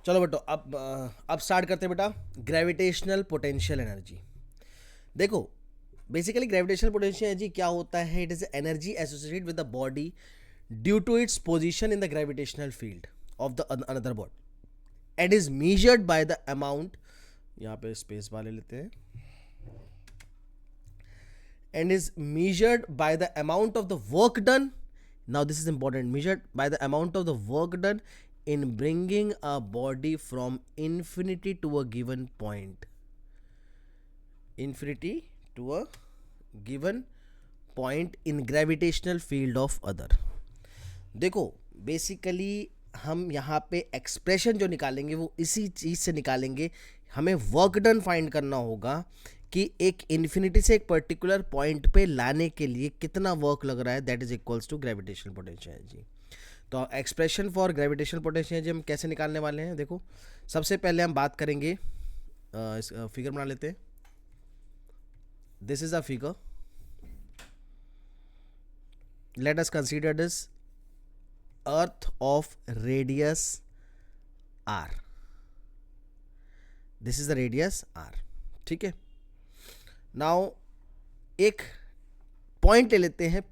चलो बेटो अब स्टार्ट करते हैं बेटा ग्रेविटेशनल पोटेंशियल एनर्जी। देखो बेसिकली ग्रेविटेशनल पोटेंशियल एनर्जी क्या होता है? It is energy associated with the body due to its position in the gravitational field of the another body and is measured by the amount, यहाँ पे space वाले लेते हैं, and is measured by the amount of the work done. Now this is important, measured by the amount of the work done in bringing a body from infinity to a given point, infinity to a given point in gravitational field of other. देखो basically हम यहाँ पे expression जो निकालेंगे वो इसी चीज़ से निकालेंगे। हमें वर्क डन फाइंड करना होगा कि एक इन्फिनिटी से एक पर्टिकुलर पॉइंट पे लाने के लिए कितना वर्क लग रहा है, that is equals to gravitational potential energy. तो expression for gravitational potential energy हम कैसे निकालने वाले हैं? देखो सबसे पहले हम बात करेंगे, इस फिगर बना लेते हैं। This is a figure, let us consider this earth of radius R, this is the radius R, ठीक है। नाउ एक पॉइंट ले लेते हैं,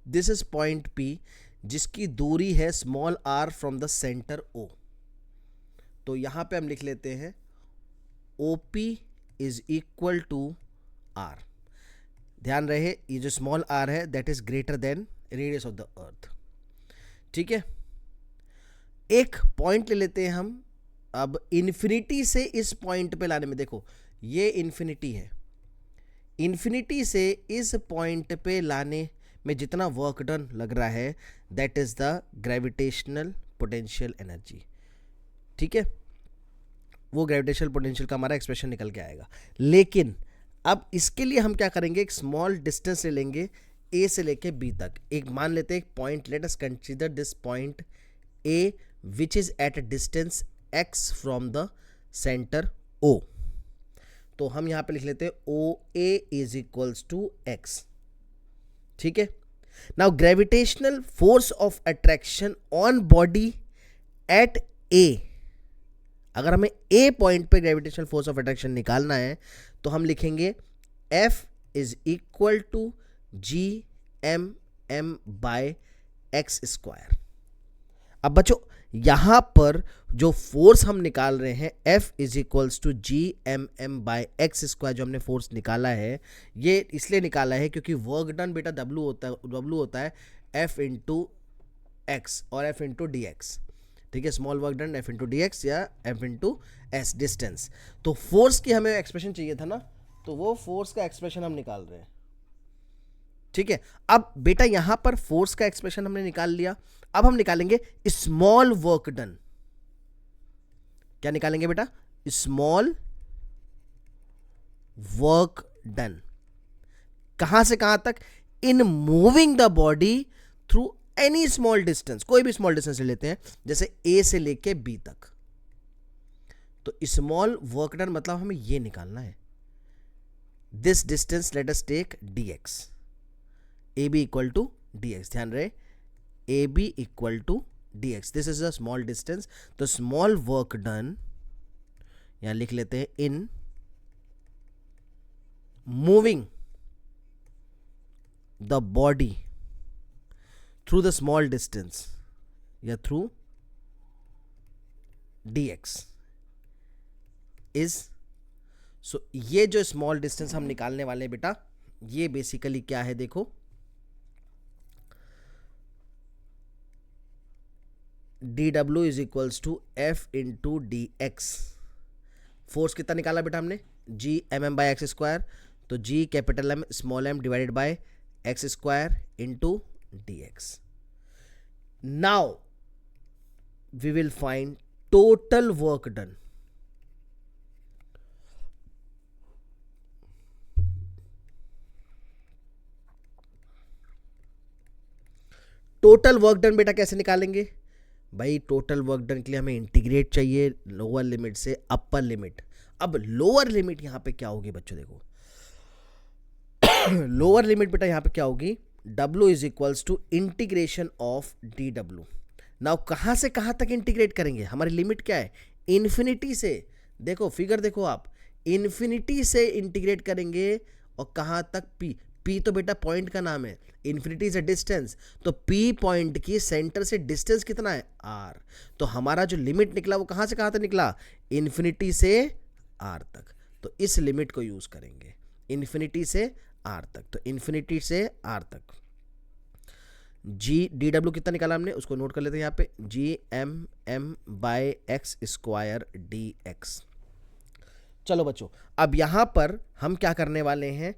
दिस इज पॉइंट पी जिसकी दूरी है small R from the centre ओ। तो यहां पे हम लिख लेते हैं O P is equal to R. ध्यान रहे ये जो स्मॉल आर है that is greater than radius of the earth, ठीक है। एक पॉइंट ले लेते हैं हम, अब इन्फिनिटी से इस पॉइंट पे लाने में, देखो ये इन्फिनिटी है, इन्फिनिटी से इस पॉइंट पे लाने में जितना वर्क डन लग रहा है that is the gravitational potential energy, ठीक है। वो ग्रेविटेशनल पोटेंशियल का हमारा एक्सप्रेशन निकल के आएगा। लेकिन अब इसके लिए हम क्या करेंगे, एक स्मॉल डिस्टेंस ले लेंगे ए से लेके बी तक। एक मान लेते हैं एक point, let us consider this point a which is at a distance x from the centre ओ। तो हम यहां पे लिख लेते हैं o a is equals to x, ठीक है। Now gravitational force of attraction on body at a, अगर हमें ए पॉइंट पे ग्रेविटेशनल फोर्स ऑफ अट्रैक्शन निकालना है तो हम लिखेंगे F is equal to G M M by x square. अब बच्चों यहां पर जो फोर्स हम निकाल रहे हैं F is equals to G M M by x square, जो हमने फोर्स निकाला है ये इसलिए निकाला है क्योंकि वर्क डन बेटा W होता है F इंटू एक्स और F इंटू डी एक्स, ठीक है। Small work done F into d x या F इंटू एस डिस्टेंस। तो फोर्स की हमें एक्सप्रेशन चाहिए था ना, तो वो फोर्स का एक्सप्रेशन हम निकाल रहे हैं, ठीक है। अब बेटा यहां पर फोर्स का एक्सप्रेशन हमने निकाल लिया, अब हम निकालेंगे स्मॉल वर्क डन। क्या निकालेंगे बेटा? Small work done. कहां से कहां तक? इन moving the body through any small distance, कोई भी स्मॉल डिस्टेंस ले लेते हैं, जैसे ए से लेके बी तक। तो स्मॉल वर्क डन मतलब हमें ये निकालना है, this distance let us take dx, A B equal to dx। ध्यान रहे A B equal to dx, this is a small distance. तो स्मॉल वर्क डन यहां लिख लेते हैं in moving the body through the small distance या through dx is, so ये जो स्मॉल डिस्टेंस हम निकालने वाले हैं बेटा, ये बेसिकली क्या है देखो, dw is equals to F into d x. Force कितना निकाला बेटा हमने? G M m by x square, तो G capital M small M divided by x square into d x. Now we will find total work done. Total work done बेटा कैसे निकालेंगे भाई? Total work done के लिए हमें integrate चाहिए lower limit से अपर लिमिट। अब लोअर लिमिट यहां पे क्या होगी बच्चों? देखो लोअर लिमिट बेटा यहां पे क्या होगी? W is equals to integration of dw। Now कहां से कहां तक इंटीग्रेट करेंगे? हमारी लिमिट क्या है? इन्फिनिटी से, देखो फिगर देखो आप, इन्फिनिटी से इंटीग्रेट करेंगे और कहाँ तक, पी, पी तो बेटा पॉइंट का नाम है, इन्फिनिटी से डिस्टेंस, तो पी पॉइंट की सेंटर से डिस्टेंस कितना है, आर। तो हमारा जो लिमिट निकला वो कहाँ से कहाँ तक निकला, इन्फिनिटी से आर तक। तो इस लिमिट को यूज करेंगे, इन्फिनिटी से आर तक। तो इन्फिनिटी से आर तक जी डी डब्ल्यू कितना निकाला हमने, उसको नोट कर लेते हैं यहाँ पे, G M M by x square D X. चलो बच्चों, अब यहाँ पर हम क्या करने वाले हैं,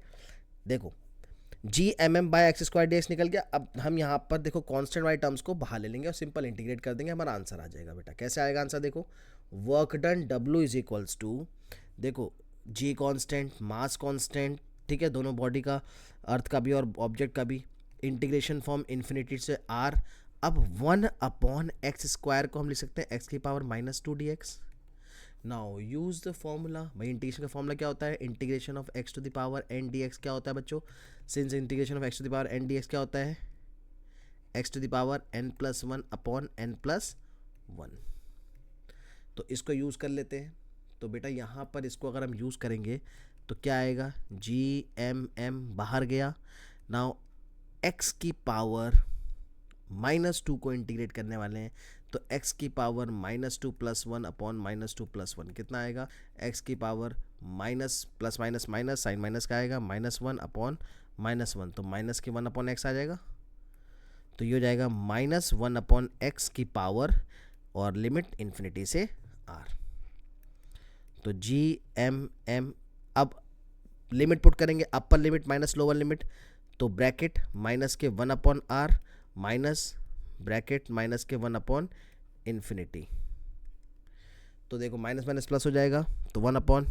देखो G M M by x square D X निकल गया। अब हम यहाँ पर देखो कांस्टेंट वाले टर्म्स को बाहर ले लेंगे और सिंपल इंटीग्रेट कर देंगे, हमारा आंसर आ जाएगा बेटा। कैसे आएगा आंसर, देखो work done W is equals to, देखो जी कांस्टेंट, मास कांस्टेंट, ठीक है, दोनों बॉडी का, अर्थ का भी और ऑब्जेक्ट का भी, इंटीग्रेशन फॉर्म इन्फिनिटी से आर। अब 1/x स्क्वायर को हम लिख सकते हैं x की power -2 dx। Now use the formula, भाई इंटीग्रेशन का फॉर्मूला क्या होता है, integration of x to the power n dx क्या होता है बच्चों, since integration of x to the power n dx क्या होता है, x to the power n+1/n+1। तो इसको यूज़ कर लेते हैं। तो बेटा यहाँ पर इसको अगर हम यूज़ करेंगे तो क्या आएगा, जी एम एम बाहर गया। नाउ x की पावर -2 को इंटीग्रेट करने वाले हैं, तो x की पावर -2 + 1/-2 + 1 कितना आएगा, x की power minus plus minus minus, sign minus का आएगा, -1/-1, तो माइनस के 1/x आ जाएगा। तो ये हो जाएगा -1/x की पावर और लिमिट इन्फिनिटी से r। तो जी एम एम, अब लिमिट पुट करेंगे, अपर लिमिट माइनस लोअर लिमिट, तो ब्रैकेट माइनस के 1/r माइनस ब्रैकेट माइनस के 1/इन्फिनिटी। तो देखो माइनस माइनस प्लस हो जाएगा, तो 1/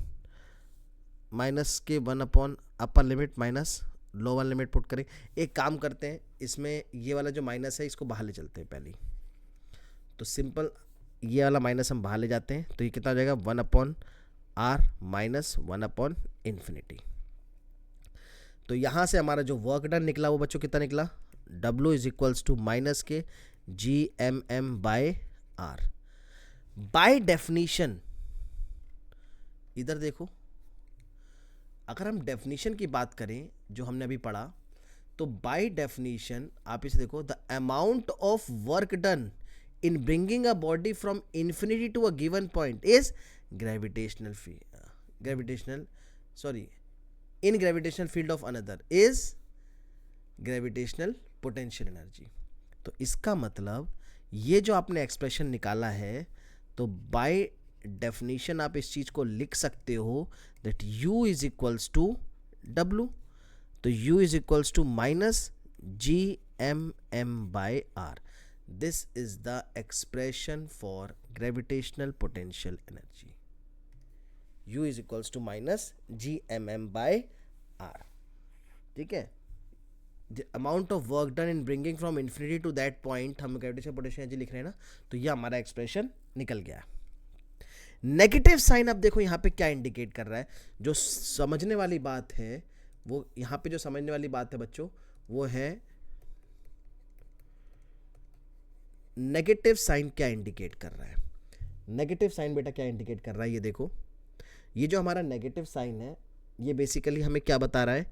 माइनस के 1/ अपर limit minus lower limit put करें। एक काम करते हैं, इसमें ये वाला जो माइनस है इसको बाहर ले चलते हैं पहले। तो सिंपल ये वाला माइनस हम बाहर ले जाते हैं, तो ये कितना हो जाएगा, 1/r माइनस 1/इन्फिनिटी। तो यहाँ से हमारा जो वर्क डन निकला वो बच्चों कितना निकला, W is equals to minus के G M M by r. By definition, इधर देखो, अगर हम डेफिनीशन की बात करें जो हमने अभी पढ़ा, तो बाय डेफिनीशन आप इसे देखो, the amount of work done in bringing a body from infinity to a given point is gravitational in gravitational field of another is gravitational potential energy। तो इसका मतलब ये जो आपने एक्सप्रेशन निकाला है, तो बाय डेफिनेशन आप इस चीज को लिख सकते हो that u is equals to w। तो u is equals to minus G M M by R. This is the expression for gravitational potential energy. U is equals to minus G M M by R. ठीक है, the amount of work done in bringing from infinity to that point, हम gravitational potential energy लिख रहे हैं ना, तो ये हमारा एक्सप्रेशन निकल गया। नेगेटिव साइन अब देखो यहाँ पे क्या इंडिकेट कर रहा है, जो समझने वाली बात है, वो यहाँ पे जो समझने वाली बात है बच्चों, वो है नेगेटिव साइन क्या इंडिकेट कर रहा है। नेगेटिव साइन बेटा क्या इंडिकेट कर रहा है, ये देखो, ये जो हमारा नेगेटिव साइन है, ये बेसिकली हमें क्या बता रहा है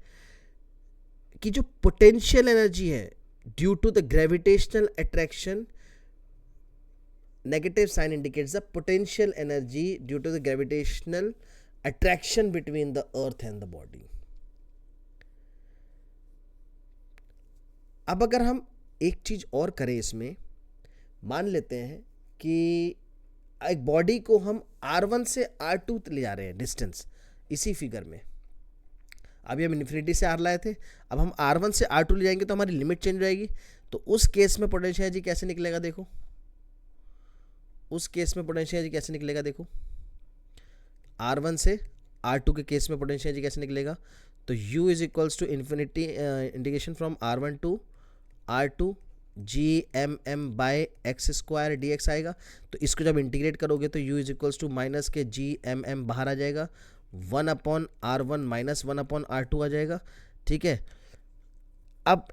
कि जो पोटेंशियल एनर्जी है due to the gravitational attraction, negative sign indicates the potential energy due to the gravitational attraction between the earth and the body. अब अगर हम एक चीज और करें इसमें, मान लेते हैं कि एक बॉडी को हम R1 से R2 ले जा रहे हैं डिस्टेंस, इसी फिगर में अभी हम इन्फिनिटी से R लाए थे, अब हम R1 से R2 ले जाएंगे तो हमारी लिमिट चेंज हो जाएगी। तो उस केस में पोटेंशियल एनर्जी कैसे निकलेगा, देखो उस केस में पोटेंशियल एनर्जी कैसे निकलेगा, देखो R1 से R2 के केस में पोटेंशियल एनर्जी कैसे निकलेगा, तो U is equals to infinity integration from R1 to R2 G M M by x square D X आएगा। तो इसको जब इंटीग्रेट करोगे तो u is equals to minus के जी एम एम बाहर आ जाएगा, 1/r1 माइनस 1/r2 आ जाएगा। ठीक है, अब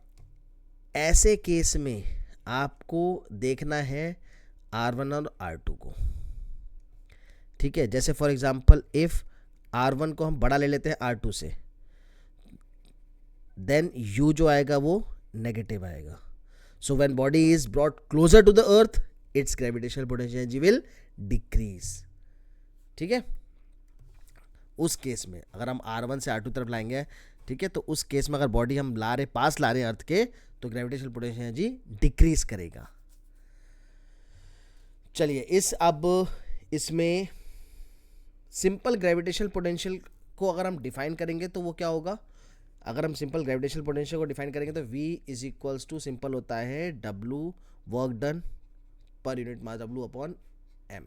ऐसे केस में आपको देखना है R1 और R2 को। ठीक है, जैसे फॉर एग्जांपल इफ R1 को हम बड़ा ले लेते हैं R2 से, देन U जो आएगा वो नेगेटिव आएगा. So when body is brought closer to the earth, its gravitational potential energy will decrease. ठीक है, उस केस में अगर हम R1 से R2 तरफ लाएंगे, ठीक है, तो उस केस में अगर बॉडी हम पास ला रहे हैं अर्थ के, तो ग्रेविटेशनल पोटेंशियल एनर्जी डिक्रीज करेगा. चलिए अब इसमें सिंपल ग्रेविटेशनल पोटेंशियल को अगर हम डिफाइन करेंगे तो वो क्या होगा. अगर हम सिंपल ग्रेविटेशनल पोटेंशियल को डिफाइन करेंगे तो V is equals to simple होता है W work done per unit mass, W upon M,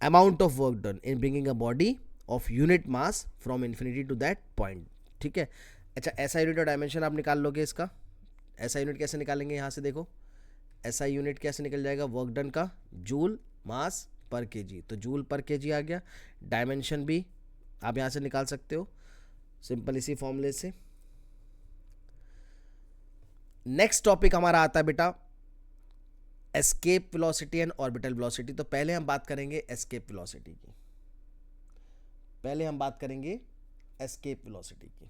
amount of work done in bringing a body of unit mass from infinity to that point. ठीक है, अच्छा ऐसा unit और dimension आप निकाल लोगे इसका. ऐसा यूनिट कैसे निकालेंगे, यहाँ से देखो, ऐसा यूनिट कैसे निकल जाएगा वर्क डन का, जूल मास पर केजी, तो जूल पर केजी आ गया. डायमेंशन भी आप यहाँ से निकाल सकते हो सिंपल इसी फॉर्मूले से. नेक्स्ट टॉपिक हमारा आता है बेटा escape velocity and orbital velocity. तो पहले हम बात करेंगे एस्केप वेलोसिटी की.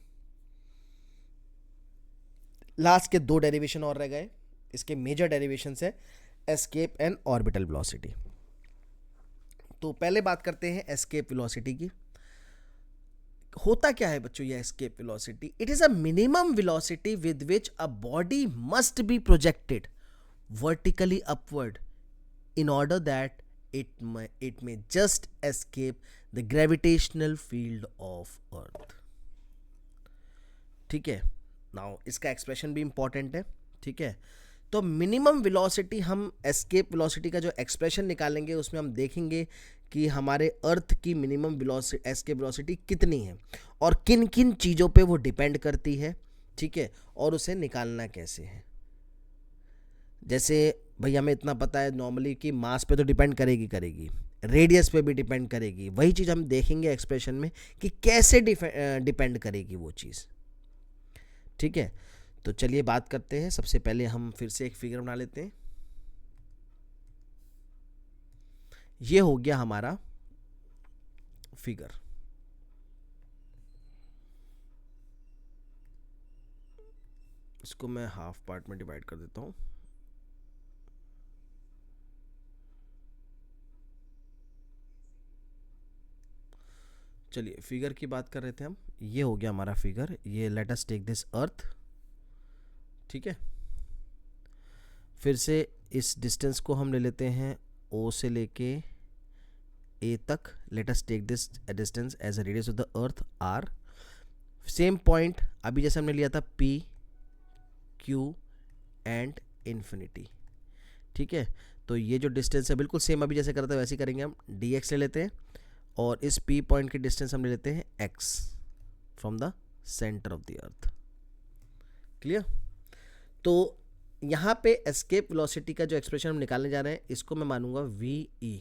लास्ट के 2 डेरिवेशन और रह गए. इसके मेजर डेरिवेशन है एस्केप एंड ऑर्बिटल वेलोसिटी. तो पहले बात करते हैं एस्केप वेलोसिटी की. होता क्या है बच्चों ये escape velocity? It is a minimum velocity with which a body must be projected vertically upward in order that it may just escape the gravitational field of earth. ठीक है, नाउ इसका expression भी इंपॉर्टेंट है. ठीक है, तो minimum velocity, हम escape velocity का जो एक्सप्रेशन निकालेंगे उसमें हम देखेंगे कि हमारे अर्थ की मिनिमम वेलोसिटी, एस्केप वेलोसिटी कितनी है और किन किन चीज़ों पे वो डिपेंड करती है. ठीक है, और उसे निकालना कैसे है. जैसे भाई हमें इतना पता है नॉर्मली कि मास पे तो डिपेंड करेगी, रेडियस पे भी डिपेंड करेगी. वही चीज़ हम देखेंगे एक्सप्रेशन में कि कैसे डिपेंड करेगी वो चीज़. ठीक है, तो चलिए बात करते हैं. सबसे पहले हम फिर से एक फिगर बना लेते हैं. ये हो गया हमारा फिगर. इसको मैं हाफ पार्ट में डिवाइड कर देता हूं. चलिए फिगर की बात कर रहे थे हम. ये हो गया हमारा फिगर. ये let us take this earth. ठीक है, फिर से इस डिस्टेंस को हम ले लेते हैं O से लेके A तक. Let us take this distance as a radius of the earth R. Same point अभी जैसे हमने लिया था P Q एंड इन्फिनिटी. ठीक है, तो ये जो डिस्टेंस है बिल्कुल सेम अभी जैसे करते हैं वैसे ही करेंगे. हम dx ले लेते हैं और इस P पॉइंट की डिस्टेंस हम ले लेते हैं x from the centre of the earth. Clear? तो यहाँ पे एस्केप वेलोसिटी का जो एक्सप्रेशन हम निकालने जा रहे हैं इसको मैं मानूंगा VE.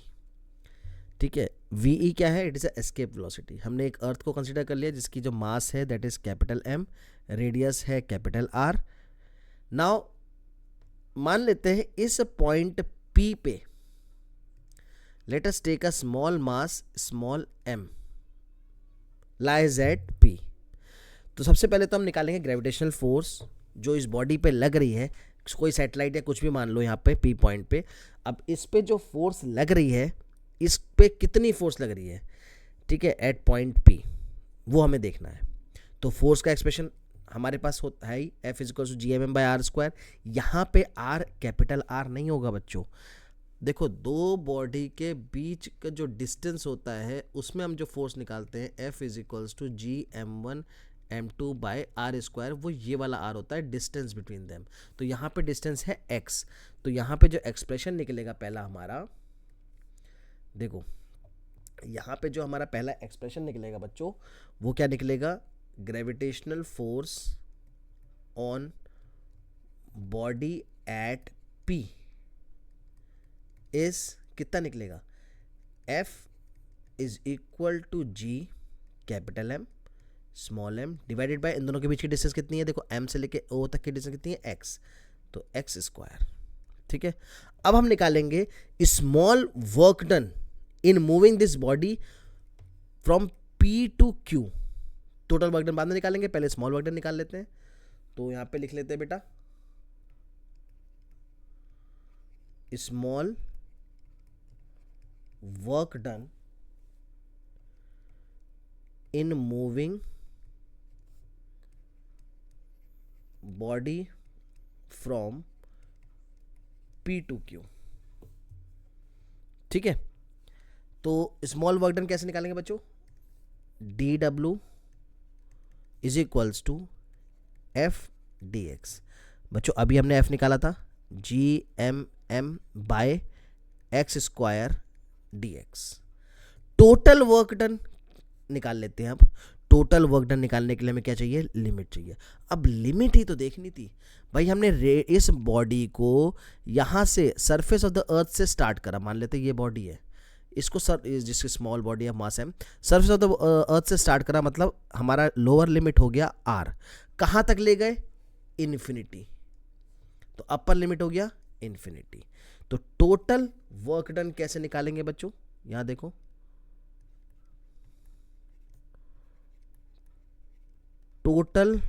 ठीक है, VE क्या है? It is a escape velocity. हमने एक अर्थ को कंसिडर कर लिया जिसकी जो मास है that is capital M, radius है कैपिटल R. नाउ मान लेते हैं इस पॉइंट P पे let us take a small mass small m lies at P. तो सबसे पहले तो हम निकालेंगे ग्रेविटेशनल फोर्स जो इस बॉडी पे लग रही है. कोई सैटेलाइट या कुछ भी मान लो यहाँ पे P पॉइंट पे. अब इस पे जो फोर्स लग रही है, इस पे कितनी फोर्स लग रही है, ठीक है, एट पॉइंट P, वो हमें देखना है. तो फोर्स का एक्सप्रेशन हमारे पास होता है F = gmm/r². यहाँ पे R कैपिटल R नहीं होगा बच्चों. देखो, दो बॉडी के बीच का जो डिस्टेंस होता है उसमें हम जो फोर्स निकालते हैं F = gm1m2/r², वो ये वाला R होता है, डिस्टेंस बिटवीन देम. तो यहाँ पे डिस्टेंस है x. तो यहाँ पे जो एक्सप्रेशन निकलेगा पहला हमारा, देखो यहाँ पे जो हमारा पहला एक्सप्रेशन निकलेगा बच्चों, वो क्या निकलेगा? Gravitational force on body at P is कितना निकलेगा? F = g capital M small m divided by, इन दोनों के बीच की डिस्टेंस कितनी है? देखो M से लेके O तक की डिस्टेंस कितनी है? x. तो x². ठीक है। अब हम निकालेंगे small work done in moving this body from P to Q. Total work done बाद में निकालेंगे, पहले स्मॉल वर्क डन निकाल लेते हैं। तो यहां पे लिख लेते हैं बेटा small work done in moving body from P to Q. ठीक है, तो स्मॉल वर्क डन कैसे निकालेंगे बच्चों? D W is equals to F D X. बच्चों अभी हमने एफ निकाला था, G M M by x square D X. Total work done निकाल लेते हैं। अब टोटल वर्क डन निकालने के लिए हमें क्या चाहिए? लिमिट चाहिए। अब लिमिट ही तो देखनी थी भाई। हमने इस बॉडी को यहाँ से सरफेस ऑफ द अर्थ से स्टार्ट करा, मान लेते ये बॉडी है, इसको जिसकी स्मॉल बॉडी ऑफ मास है, सरफेस ऑफ द अर्थ से स्टार्ट करा, मतलब हमारा लोअर लिमिट हो गया आर। कहाँ तक ले गए? इन्फिनिटी। तो अपर लिमिट हो गया इन्फिनिटी। तो टोटल वर्क डन कैसे निकालेंगे बच्चों? यहां देखो, total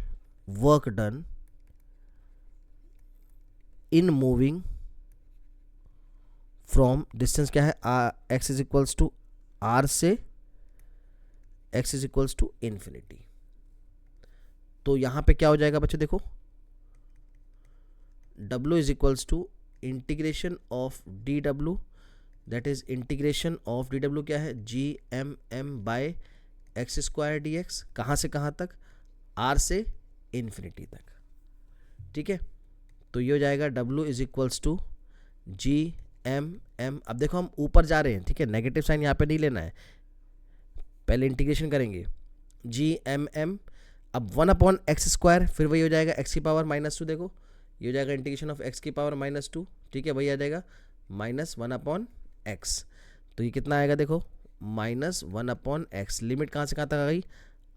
work done in moving from distance क्या है? X is equals to R से X is equals to infinity. तो यहां पे क्या हो जाएगा बच्चों? देखो W is equals to integration of D W, that is integration of D W क्या है? G M M by x square D X. कहाँ से कहाँ तक? आर से इन्फिनिटी तक। ठीक है, तो ये हो जाएगा W is equals to G M M. अब देखो हम ऊपर जा रहे हैं, ठीक है, नेगेटिव साइन यहाँ पे नहीं लेना है, पहले इंटीग्रेशन करेंगे जी एम एम। अब 1/x स्क्वायर, फिर वही हो जाएगा x की पावर -2। देखो ये हो जाएगा इंटीग्रेशन ऑफ x की पावर -2। ठीक है, वही आ जाएगा -1/x। तो ये कितना आएगा? देखो -1/x। लिमिट कहाँ से कहाँ तक आ गई?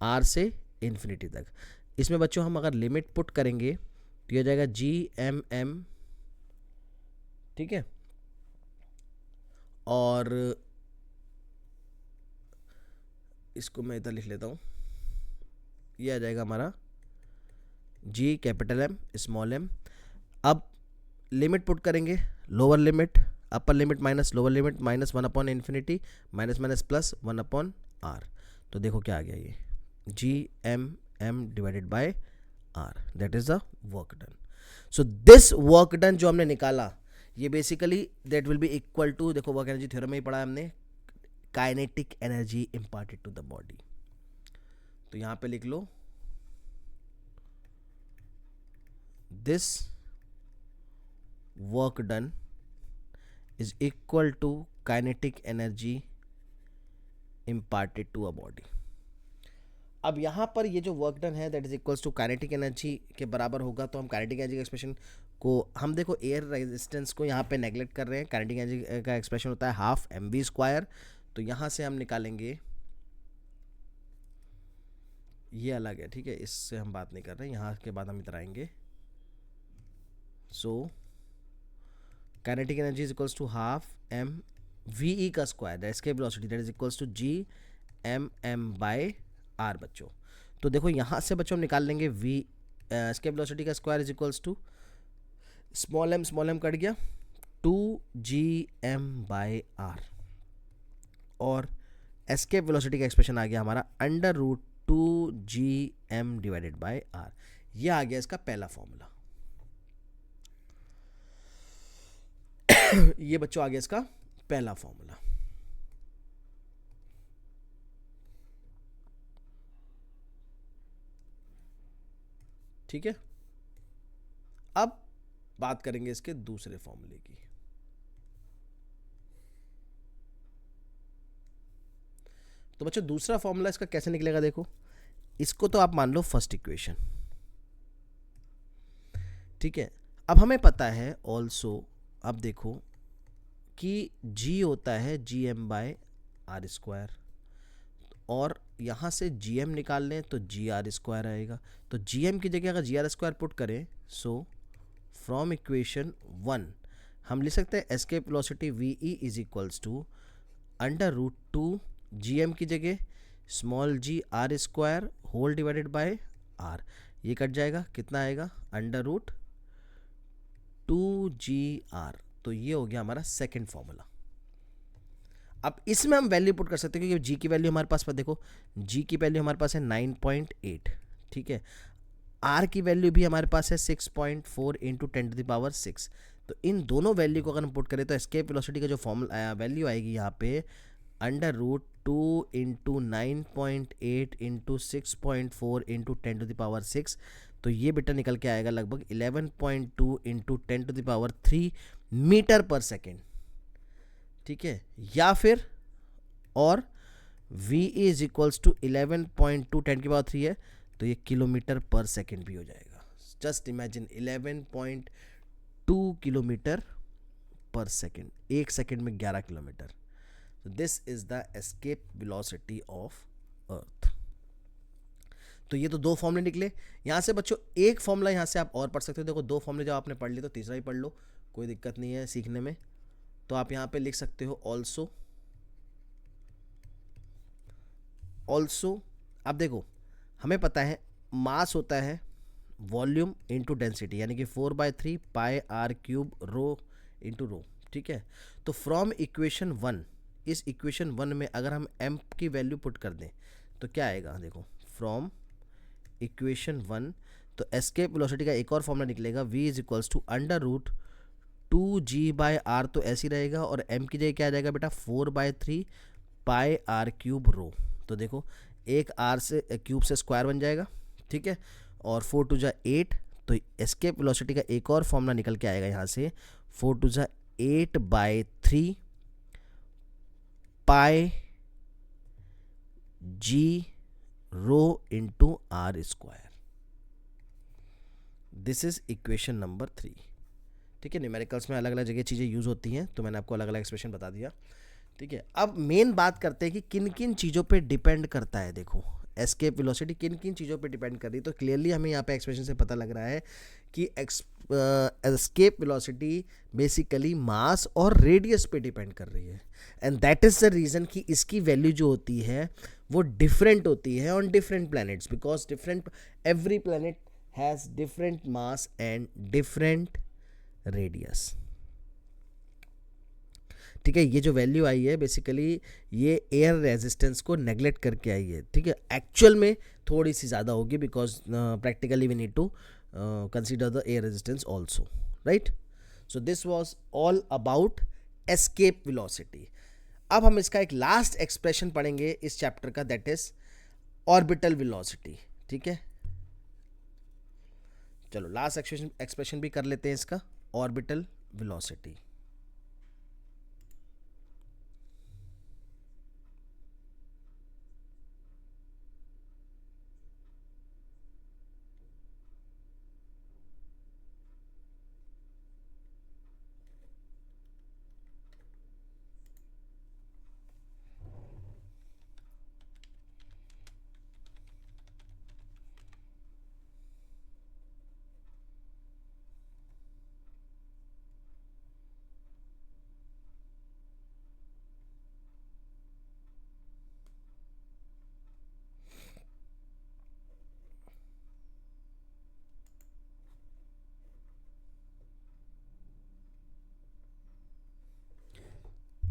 r से इन्फिनिटी तक। इसमें बच्चों हम अगर लिमिट पुट करेंगे तो ये हो जाएगा जी एम एम। ठीक है, और इसको मैं इधर लिख लेता हूँ, ये आ जाएगा हमारा G capital M small m. अब लिमिट पुट करेंगे, lower limit upper limit minus lower limit -1/इन्फिनिटी माइनस प्लस 1/r। तो देखो क्या आ गया? ये G M m divided by r, that is the work done. So this work done जो हमने निकाला, ये basically that will be equal to, देखो वर्क एनर्जी थ्योरम में ही पढ़ा है हमने, kinetic energy imparted to the body. तो यहां पे लिख लो this work done is equal to kinetic energy imparted to a body। अब यहाँ पर ये जो वर्क डन है that is equals to kinetic energy के बराबर होगा। तो हम काइनेटिक एनर्जी का एक्सप्रेशन को हम देखो एयर रेजिस्टेंस को यहाँ पे नेगलेक्ट कर रहे हैं। काइनेटिक एनर्जी का एक्सप्रेशन होता है ½ mv²। तो यहाँ से हम निकालेंगे, ये अलग है, ठीक है, इससे हम बात नहीं कर रहे हैं। यहाँ के बाद हम इधर आएंगे। So kinetic energy is equals to ½ mve का square, that escape velocity, that is equals to G M M by R बच्चों। तो देखो यहाँ से बच्चों हम निकाल लेंगे v एस्केप वेलोसिटी का square is equals to small M cut गया 2gm बाय आर, और एस्केप वेलोसिटी का एक्सप्रेशन आ गया हमारा √2gm डिवाइडेड बाय आर। ये आ गया इसका पहला फॉर्मूला। ये बच्चों आ गया इसका पहला फॉर्मूला। ठीक है, अब बात करेंगे इसके दूसरे फॉर्मूले की। तो बच्चों दूसरा फॉर्मूला इसका कैसे निकलेगा? देखो इसको तो आप मान लो फर्स्ट इक्वेशन। ठीक है, अब हमें पता है ऑल्सो, अब देखो कि g होता है gm/r², और यहाँ से gm निकाल लें तो gr² आएगा। तो gm की जगह अगर gr² पुट करें, सो फ्रॉम इक्वेशन 1 हम लिख सकते हैं escape velocity V E is equals to √2 G M की जगह small G are square whole divided by R, ये कट जाएगा, कितना आएगा √2 GR। तो ये हो गया हमारा सेकेंड फॉर्मूला। अब इसमें हम वैल्यू पुट कर सकते हैं क्योंकि जी की वैल्यू हमारे पास, पर देखो जी की वैल्यू हमारे पास है 9.8, ठीक है, आर की वैल्यू भी हमारे पास है 6.4 इंटू 10⁻⁶। तो इन दोनों वैल्यू को अगर हम पुट करें तो एस्केप वेलोसिटी का जो फॉर्मूला वैल्यू आएगी यहाँ पे √2 इंटू 9.8 इंटू 6.4 इंटू 10⁻⁶। तो ये बेटा निकल के आएगा लगभग 11.2 इंटू 10⁻³ मीटर पर सेकेंड, ठीक है, या फिर और v इज इक्वल्स टू 11.2 10⁻³ है तो ये किलोमीटर पर सेकेंड भी हो जाएगा। जस्ट इमेजिन 11.2 किलोमीटर पर सेकेंड, एक सेकेंड में 11 kilometre. So this is the escape velocity of earth। तो ये तो दो फॉर्मूले निकले। यहाँ से बच्चों एक फॉर्मूला यहाँ से आप और पढ़ सकते हो। देखो दो फॉर्मूले जब आपने पढ़ लिए तो तीसरा ही पढ़ लो, कोई दिक्कत नहीं है सीखने में। तो आप यहाँ पे लिख सकते हो ऑल्सो। अब देखो हमें पता है मास होता है वॉल्यूम इंटू डेंसिटी, यानी कि 4/3 πr³ रो इंटू रो, ठीक है। तो फ्रॉम इक्वेशन 1, इस इक्वेशन 1 में अगर हम m की वैल्यू पुट कर दें तो क्या आएगा, देखो फ्रॉम इक्वेशन 1 तो एस्केप वेलोसिटी का एक और फॉर्मूला निकलेगा v is equals to √2g/r, तो ऐसे ही रहेगा, और m की जगह क्या आ जाएगा बेटा 4/3 πr³ रो। तो देखो एक r से क्यूब से स्क्वायर बन जाएगा, ठीक है, और 4 2 जा 8, तो एस्केप वेलोसिटी का एक और फॉर्मूला निकल के आएगा यहाँ से 4 2 जा 8/3 pi G rho into r square. This is equation number 3, ठीक है। न्यूमेरिकल्स में अलग अलग जगह चीज़ें यूज़ होती हैं तो मैंने आपको अलग अलग एक्सप्रेशन बता दिया, ठीक है। अब मेन बात करते हैं कि किन किन चीज़ों पे डिपेंड करता है। देखो एस्केप वेलोसिटी किन किन चीज़ों पे डिपेंड कर रही है, तो क्लियरली हमें यहाँ पे एक्सप्रेशन से पता लग रहा है कि एस्केप वेलोसिटी बेसिकली मास और रेडियस पे डिपेंड कर रही है, and that is the reason कि इसकी वैल्यू जो होती है वो डिफरेंट होती है on different planets, because every planet has different mass and different radius, ठीक है। ये जो वैल्यू आई है बेसिकली ये एयर रेजिस्टेंस को नेग्लेक्ट करके आई है, ठीक है। एक्चुअल में थोड़ी सी ज़्यादा होगी because practically we need to consider the air resistance also, right. So this was all about escape velocity. अब हम इसका एक लास्ट एक्सप्रेशन पढ़ेंगे इस चैप्टर का, दैट इज ऑर्बिटल वेलोसिटी, ठीक है। चलो लास्ट एक्सप्रेशन भी कर लेते हैं इसका, ऑर्बिटल वेलोसिटी।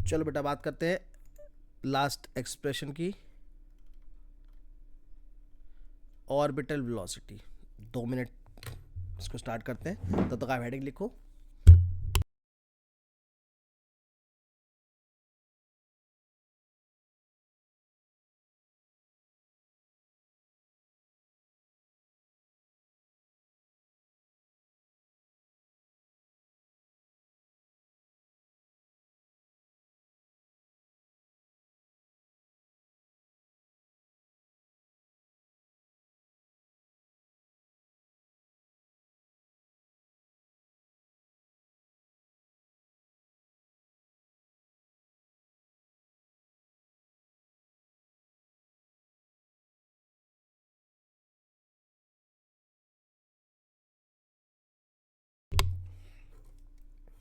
चलो बेटा बात करते हैं लास्ट एक्सप्रेशन की, ऑर्बिटल वेलोसिटी। 2 मिनट इसको स्टार्ट करते हैं, तब तक आप हेडिंग लिखो।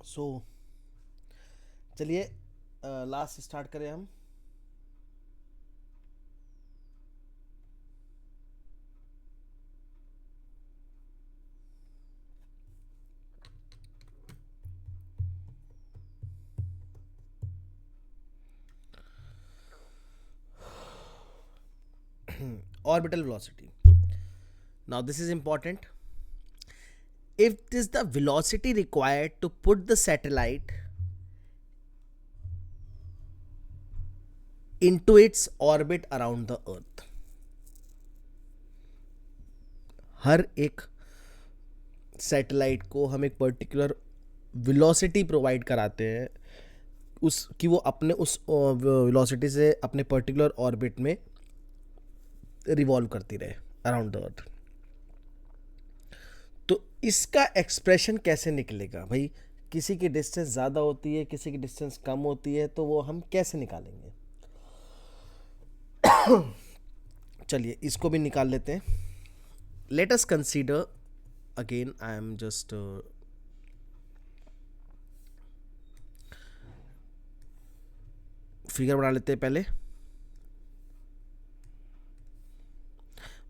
सो चलिए लास्ट स्टार्ट करें हम। Orbital velocity. Now this is important. If it is the velocity required to put the satellite into its orbit around the earth, हर एक सैटेलाइट को हम एक पर्टिकुलर वेलोसिटी प्रोवाइड कराते हैं उस कि वो अपने उस वेलोसिटी से अपने पर्टिकुलर ऑर्बिट में रिवॉल्व करती रहे अराउंड द अर्थ। तो इसका एक्सप्रेशन कैसे निकलेगा भाई? किसी की डिस्टेंस ज़्यादा होती है, किसी की डिस्टेंस कम होती है, तो वो हम कैसे निकालेंगे? चलिए इसको भी निकाल लेते हैं। Let us consider again, I am just figure बना लेते हैं पहले।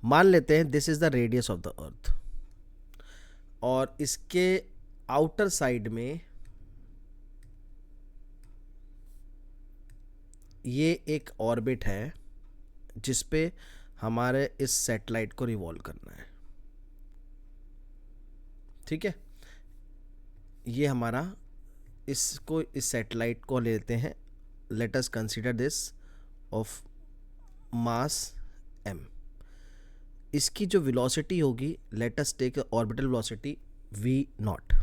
मान लेते हैं this is the radius of the अर्थ और इसके आउटर साइड में ये एक ऑर्बिट है जिस पे हमारे इस सैटेलाइट को रिवॉल्व करना है। ठीक है, ये हमारा इसको इस सैटेलाइट को लेते हैं। Let us consider this of mass m। इसकी जो वेलोसिटी होगी, let us take orbital velocity v0।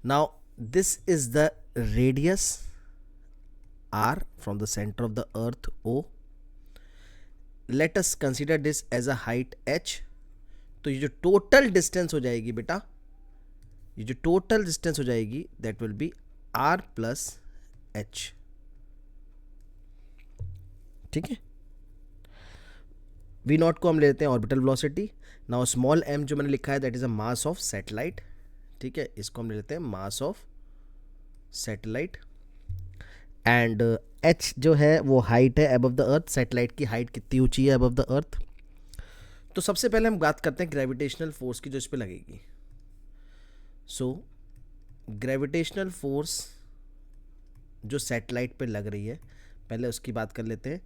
Now this is the radius r from the center of the earth o। let us consider this as a height h। तो ये जो total distance हो जाएगी बेटा, ये जो टोटल डिस्टेंस हो जाएगी that will B r plus h। ठीक है, v नॉट को हम लेते हैं orbital velocity. Now small m जो मैंने लिखा है that is a mass of satellite. ठीक है, इसको हम ले लेते हैं mass of satellite. And h जो है वो हाइट है अबव द अर्थ। सैटेलाइट की हाइट कितनी ऊंची है अबव द अर्थ? तो सबसे पहले हम बात करते हैं ग्रेविटेशनल फोर्स की जो इस पे लगेगी। सो ग्रेविटेशनल फोर्स जो सैटेलाइट पे लग रही है, पहले उसकी बात कर लेते हैं।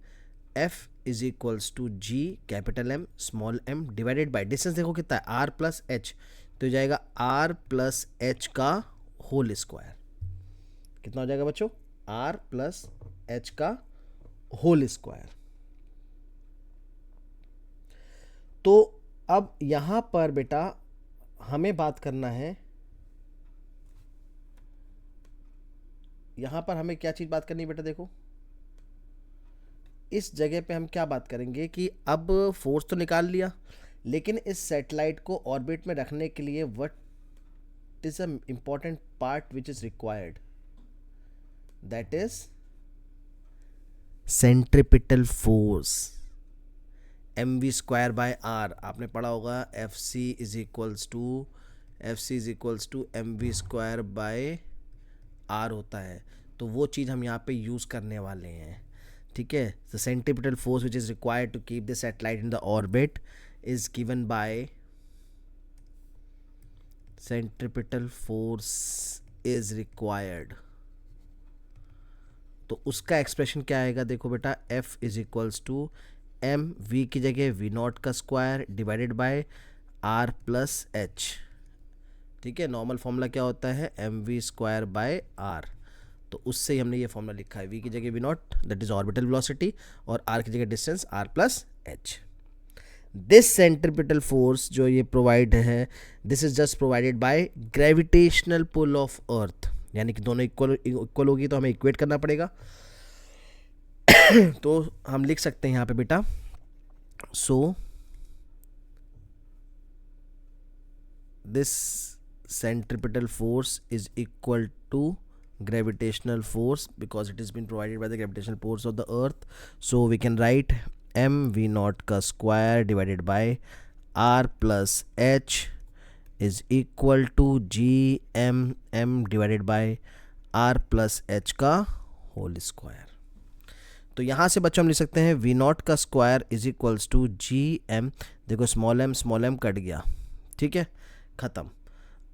F is equals to G capital M small m divided by distance. देखो कितना है, r प्लस एच, तो हो जाएगा r प्लस एच का होल स्क्वायर। कितना हो जाएगा बच्चों? r प्लस एच का होल स्क्वायर। तो अब यहां पर बेटा हमें बात करना है, यहां पर हमें क्या चीज बात करनी है बेटा? देखो इस जगह पे हम क्या बात करेंगे कि अब फोर्स तो निकाल लिया, लेकिन इस सैटेलाइट को ऑर्बिट में रखने के लिए what is a important part which is required, that is centripetal force mv square by r। आपने पढ़ा होगा fc is equals to mv square by r होता है। तो वो चीज़ हम यहाँ पे यूज़ करने वाले हैं। ठीक है, the centripetal force which is required to keep the satellite in the orbit is given by centripetal force is required. तो उसका एक्सप्रेशन क्या आएगा? देखो बेटा, F is equals to m v की जगह v नॉट का square divided by r plus h। ठीक है, नॉर्मल फॉर्मूला क्या होता है? mv square by r। तो उससे ही हमने ये फॉर्मूला लिखा है, v की जगह v naught that is orbital velocity और r की जगह distance r plus h। This centripetal force जो ये प्रोवाइड है, this is just provided by gravitational pull of earth. यानी कि दोनों इक्वल होगी तो हमें इक्वेट करना पड़ेगा। तो हम लिख सकते हैं यहाँ पे बेटा, so this centripetal force is equal to gravitational force because it has been provided by the gravitational force of the earth. So we can write m v naught का square divided by r plus h is equal to g m m divided by R plus H का whole square. तो यहाँ से बच्चों हम लिख सकते हैं वी नॉट का square is equals to ji M, देखो स्मॉल एम कट गया, ठीक है, ख़त्म।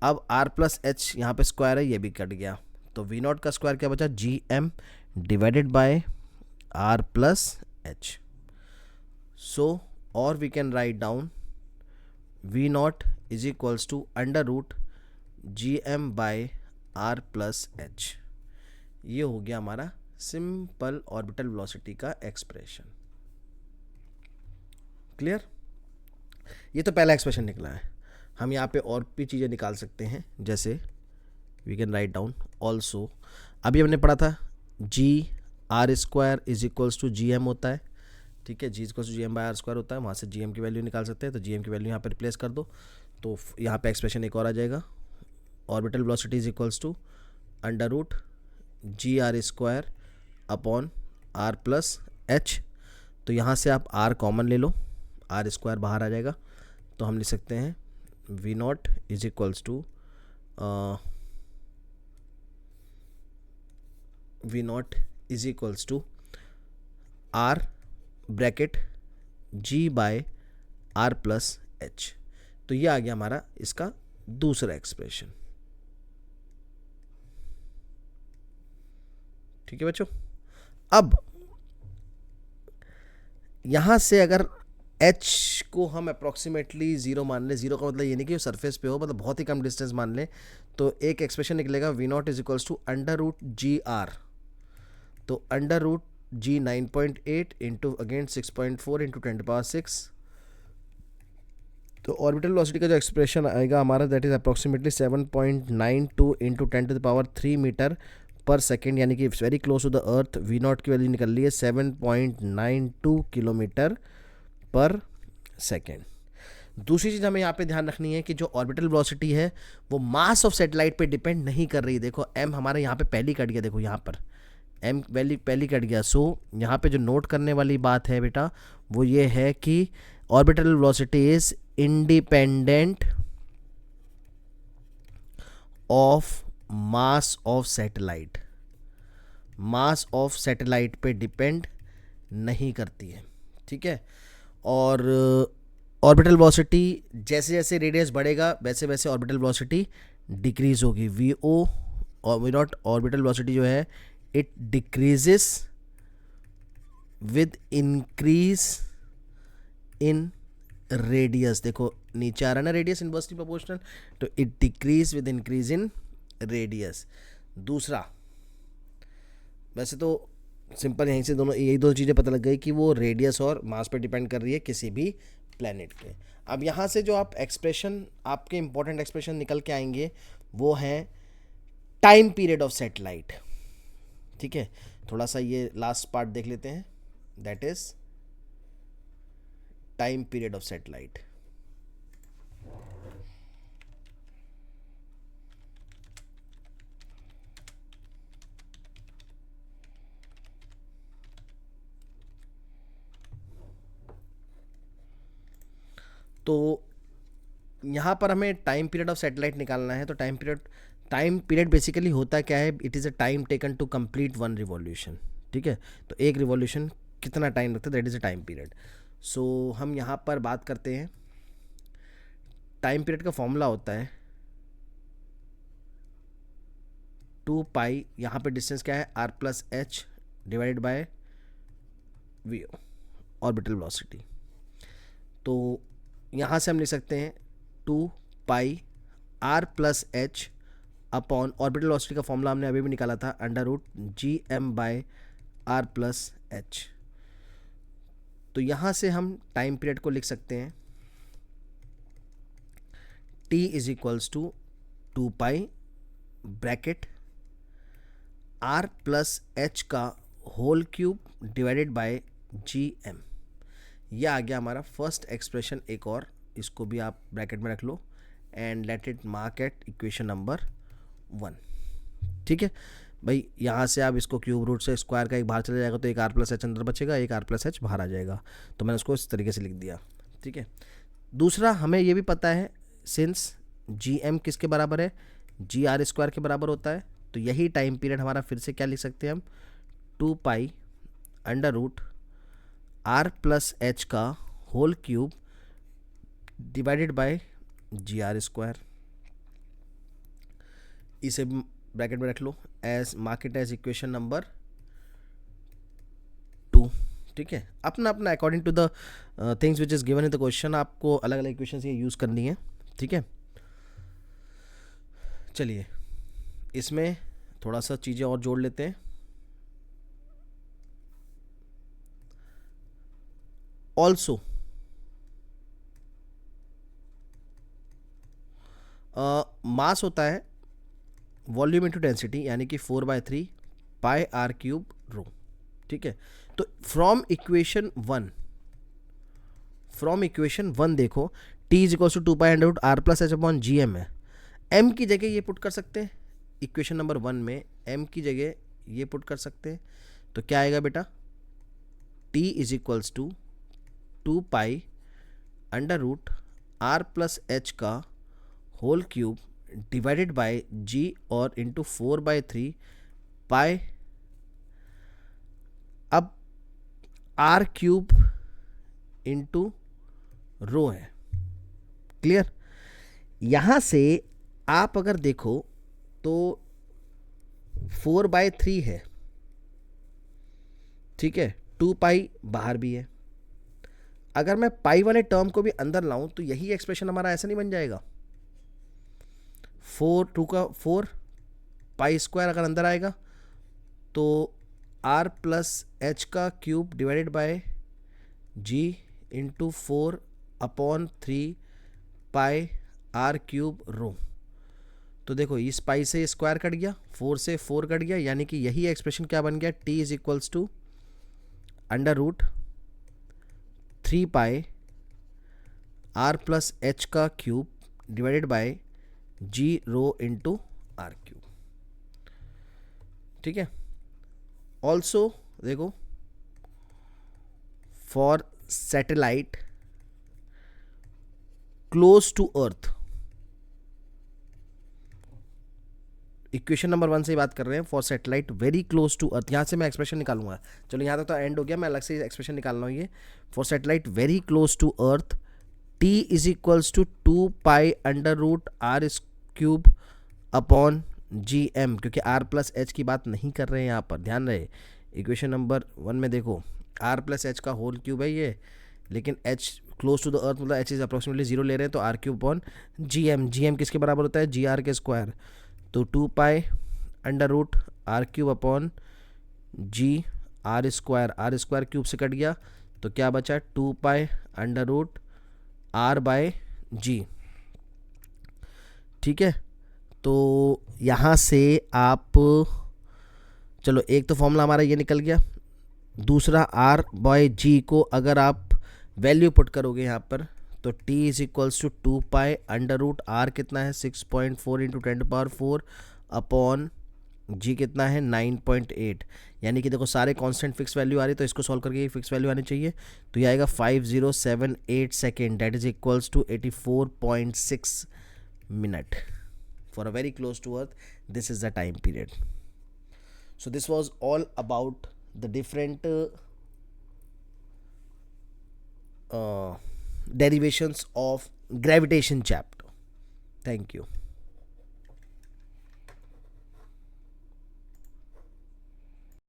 अब आर प्लस एच यहाँ पे स्क्वायर है, ये भी कट गया, तो वी नॉट का स्क्वायर क्या बचा, G M divided by are plus h. So और we can write down v naught is equals to under root G M by are plus h. ये हो गया हमारा सिंपल ऑर्बिटल वेलोसिटी का expression. Clear? ये तो पहला एक्सप्रेशन निकला है। हम यहाँ पे और भी चीज़ें निकाल सकते हैं, जैसे we can write down also, अभी हमने पढ़ा था g are square is equals to ji M होता है, ठीक है, g equals to G M by are square होता है, वहाँ से जी एम की वैल्यू निकाल सकते हैं, तो जी एम की वैल्यू यहाँ पे रिप्लेस कर दो, तो यहाँ पे एक्सप्रेशन एक और आ जाएगा, orbital velocity is equals to under root G are square upon R plus H. तो यहाँ से आप आर कॉमन ले लो, आर स्क्वायर बाहर आ जाएगा, तो हम लिख सकते हैं V naught is equals to V naught is equals to R bracket G by are plus H. तो ये आ गया हमारा इसका दूसरा एक्सप्रेशन। ठीक है बच्चों, अब यहां से अगर h को हम अप्रॉक्सीमेटली 0 मान लें, 0 का मतलब ये नहीं कि सरफेस पे हो, मतलब बहुत ही कम डिस्टेंस मान लें, तो एक एक्सप्रेशन निकलेगा V naught is equals to under root G R, तो under root G 9.8 into again 6.4 into 10⁻6, तो ऑर्बिटल वेलोसिटी का जो एक्सप्रेशन आएगा हमारा that is approximately 7.92 into 10⁻3 metre per second, यानी कि very close to the earth. V naught की value निकल रही है 7.92 किलोमीटर पर सेकेंड। दूसरी चीज़ हमें यहाँ पे ध्यान रखनी है कि जो ऑर्बिटल वेलोसिटी है वो मास ऑफ सैटेलाइट पे डिपेंड नहीं कर रही। देखो एम हमारे यहाँ पे पहली कट गया, देखो यहाँ पर एम वैल्यू पहली कट गया। सो यहाँ पे जो नोट करने वाली बात है बेटा वो ये है कि orbital velocity is independent of mass of satellite, mass of satellite पे डिपेंड नहीं करती है, ठीक है। और ऑर्बिटल वेलोसिटी जैसे जैसे रेडियस बढ़ेगा वैसे वैसे ऑर्बिटल वेलोसिटी डिक्रीज होगी। वी ओ और वी नॉट ऑर्बिटल वेलोसिटी जो है it decreases with increase in radius. देखो नीचे आ रहा है ना रेडियस इनवर्सली प्रोपोर्शनल, तो it decrease with increase in radius. दूसरा, वैसे तो सिंपल यहीं से दोनों यही दो चीज़ें पता लग गई कि वो रेडियस और मास पे डिपेंड कर रही है किसी भी प्लेनेट पे। अब यहाँ से जो आप एक्सप्रेशन आपके इंपॉर्टेंट एक्सप्रेशन निकल के आएंगे वो हैं टाइम पीरियड ऑफ सैटेलाइट, ठीक है। थोड़ा सा ये लास्ट पार्ट देख लेते हैं, that is time period of satellite. तो यहाँ पर हमें टाइम पीरियड ऑफ सैटेलाइट निकालना है। तो टाइम पीरियड बेसिकली होता क्या है, it is a time taken to complete one revolution, ठीक है। तो एक रिवॉल्यूशन कितना टाइम लगता है, that is a time period. So हम यहाँ पर बात करते हैं, टाइम पीरियड का फॉर्मूला होता है 2 पाई, यहाँ पे डिस्टेंस क्या है r plus h divided by v orbital velocity. तो यहाँ से हम लिख सकते हैं 2 pi r plus H upon orbital velocity का फॉर्मूला हमने अभी भी निकाला था under root G M by are plus H. तो यहाँ से हम टाइम पीरियड को लिख सकते हैं t is equals to 2 pi bracket r plus H का whole cube divided by G M. यह आ गया हमारा फर्स्ट एक्सप्रेशन। एक और इसको भी आप ब्रैकेट में रख लो and let it mark at equation number 1, ठीक है भाई। यहाँ से आप इसको क्यूब रूट से स्क्वायर का एक बाहर चला जाएगा तो एक आर प्लस एच अंदर बचेगा, एक आर प्लस एच बाहर आ जाएगा, तो मैंने उसको इस तरीके से लिख दिया, ठीक है। दूसरा, हमें ये भी पता है सिंस जी एम किसके बराबर है, जी आर स्क्वायर के बराबर होता है, तो यही टाइम पीरियड हमारा फिर से क्या लिख सकते हैं हम, 2 pi under root are plus H का whole cube divided by G are square. इसे ब्रैकेट में रख लो, as mark it as equation number 2। ठीक है, अपना अपना according to the things which is given in the question आपको अलग अलग इक्वेशन ये यूज़ करनी है। ठीक है, चलिए इसमें थोड़ा सा चीज़ें और जोड़ लेते हैं। ऑल्सो मास होता है वॉल्यूम इंटू डेंसिटी, यानी कि 4/3 पाई आर क्यूब रो। ठीक है, तो फ्रॉम इक्वेशन वन देखो T is equal to 2 pi under root are plus H upon G M है। M की जगह ये पुट कर सकते हैं, इक्वेशन नंबर 1 में M की जगह ये पुट कर सकते हैं। तो क्या आएगा बेटा, T is equals to 2 pi under root are plus H का whole cube divided by G और इंटू 4/3 पाई, अब आर क्यूब इंटू रो है। क्लियर, यहां से आप अगर देखो तो 4/3 है। ठीक है, 2 पाई बाहर भी है। अगर मैं पाई वाले टर्म को भी अंदर लाऊं तो यही एक्सप्रेशन हमारा ऐसा नहीं बन जाएगा, 4 2 का 4 पाई स्क्वायर अगर अंदर आएगा तो आर प्लस एच का cube divided by G into 4/3 pi r cube rho. तो देखो इस पाई से स्क्वायर कट गया, 4 से 4 कट गया, यानी कि यही एक्सप्रेशन क्या बन गया, T is equals to under root 3 pi r plus H का cube divided by G rho into r cube. ठीक है, ऑल्सो देखो for satellite close to earth, equation number 1 से ही बात कर रहे हैं, for satellite very close to earth. यहाँ से मैं एक्सप्रेशन निकालूंगा, चलो यहाँ तक तो एंड हो गया, मैं अलग से एक्सप्रेशन निकाल रहा हूँ। ये for satellite very close to earth T is equals to 2 pi under root are cube upon G M, क्योंकि आर प्लस एच की बात नहीं कर रहे हैं यहाँ पर, ध्यान रहे। इक्वेशन नंबर 1 में देखो आर प्लस एच का होल क्यूब है ये, लेकिन H close to the earth मतलब एच इज अप्रोक्सीमेटली 0 ले रहे हैं, तो R cube upon G M किसके बराबर होता है, जी आर के स्क्वायर। तो 2 pi under root are cube upon G are square cube से कट गया, तो क्या बचा, 2 pi under root r by G. ठीक है, तो यहाँ से आप, चलो एक तो फॉर्मूला हमारा ये निकल गया, दूसरा आर बाय जी को अगर आप वैल्यू पुट करोगे यहाँ पर तो T is equals to 2 pi under root R कितना है 6.4 इंटू 10⁴ अपॉन जी कितना है 9.8, यानी कि देखो सारे कांस्टेंट फिक्स वैल्यू आ रही, तो इसको सॉल्व करके ये फिक्स वैल्यू आनी चाहिए। तो ये आएगा 5078 second, that is equals to 84.6 minute for a very close to earth. This is the time period. So this was all about the different derivations of gravitation chapter. Thank you.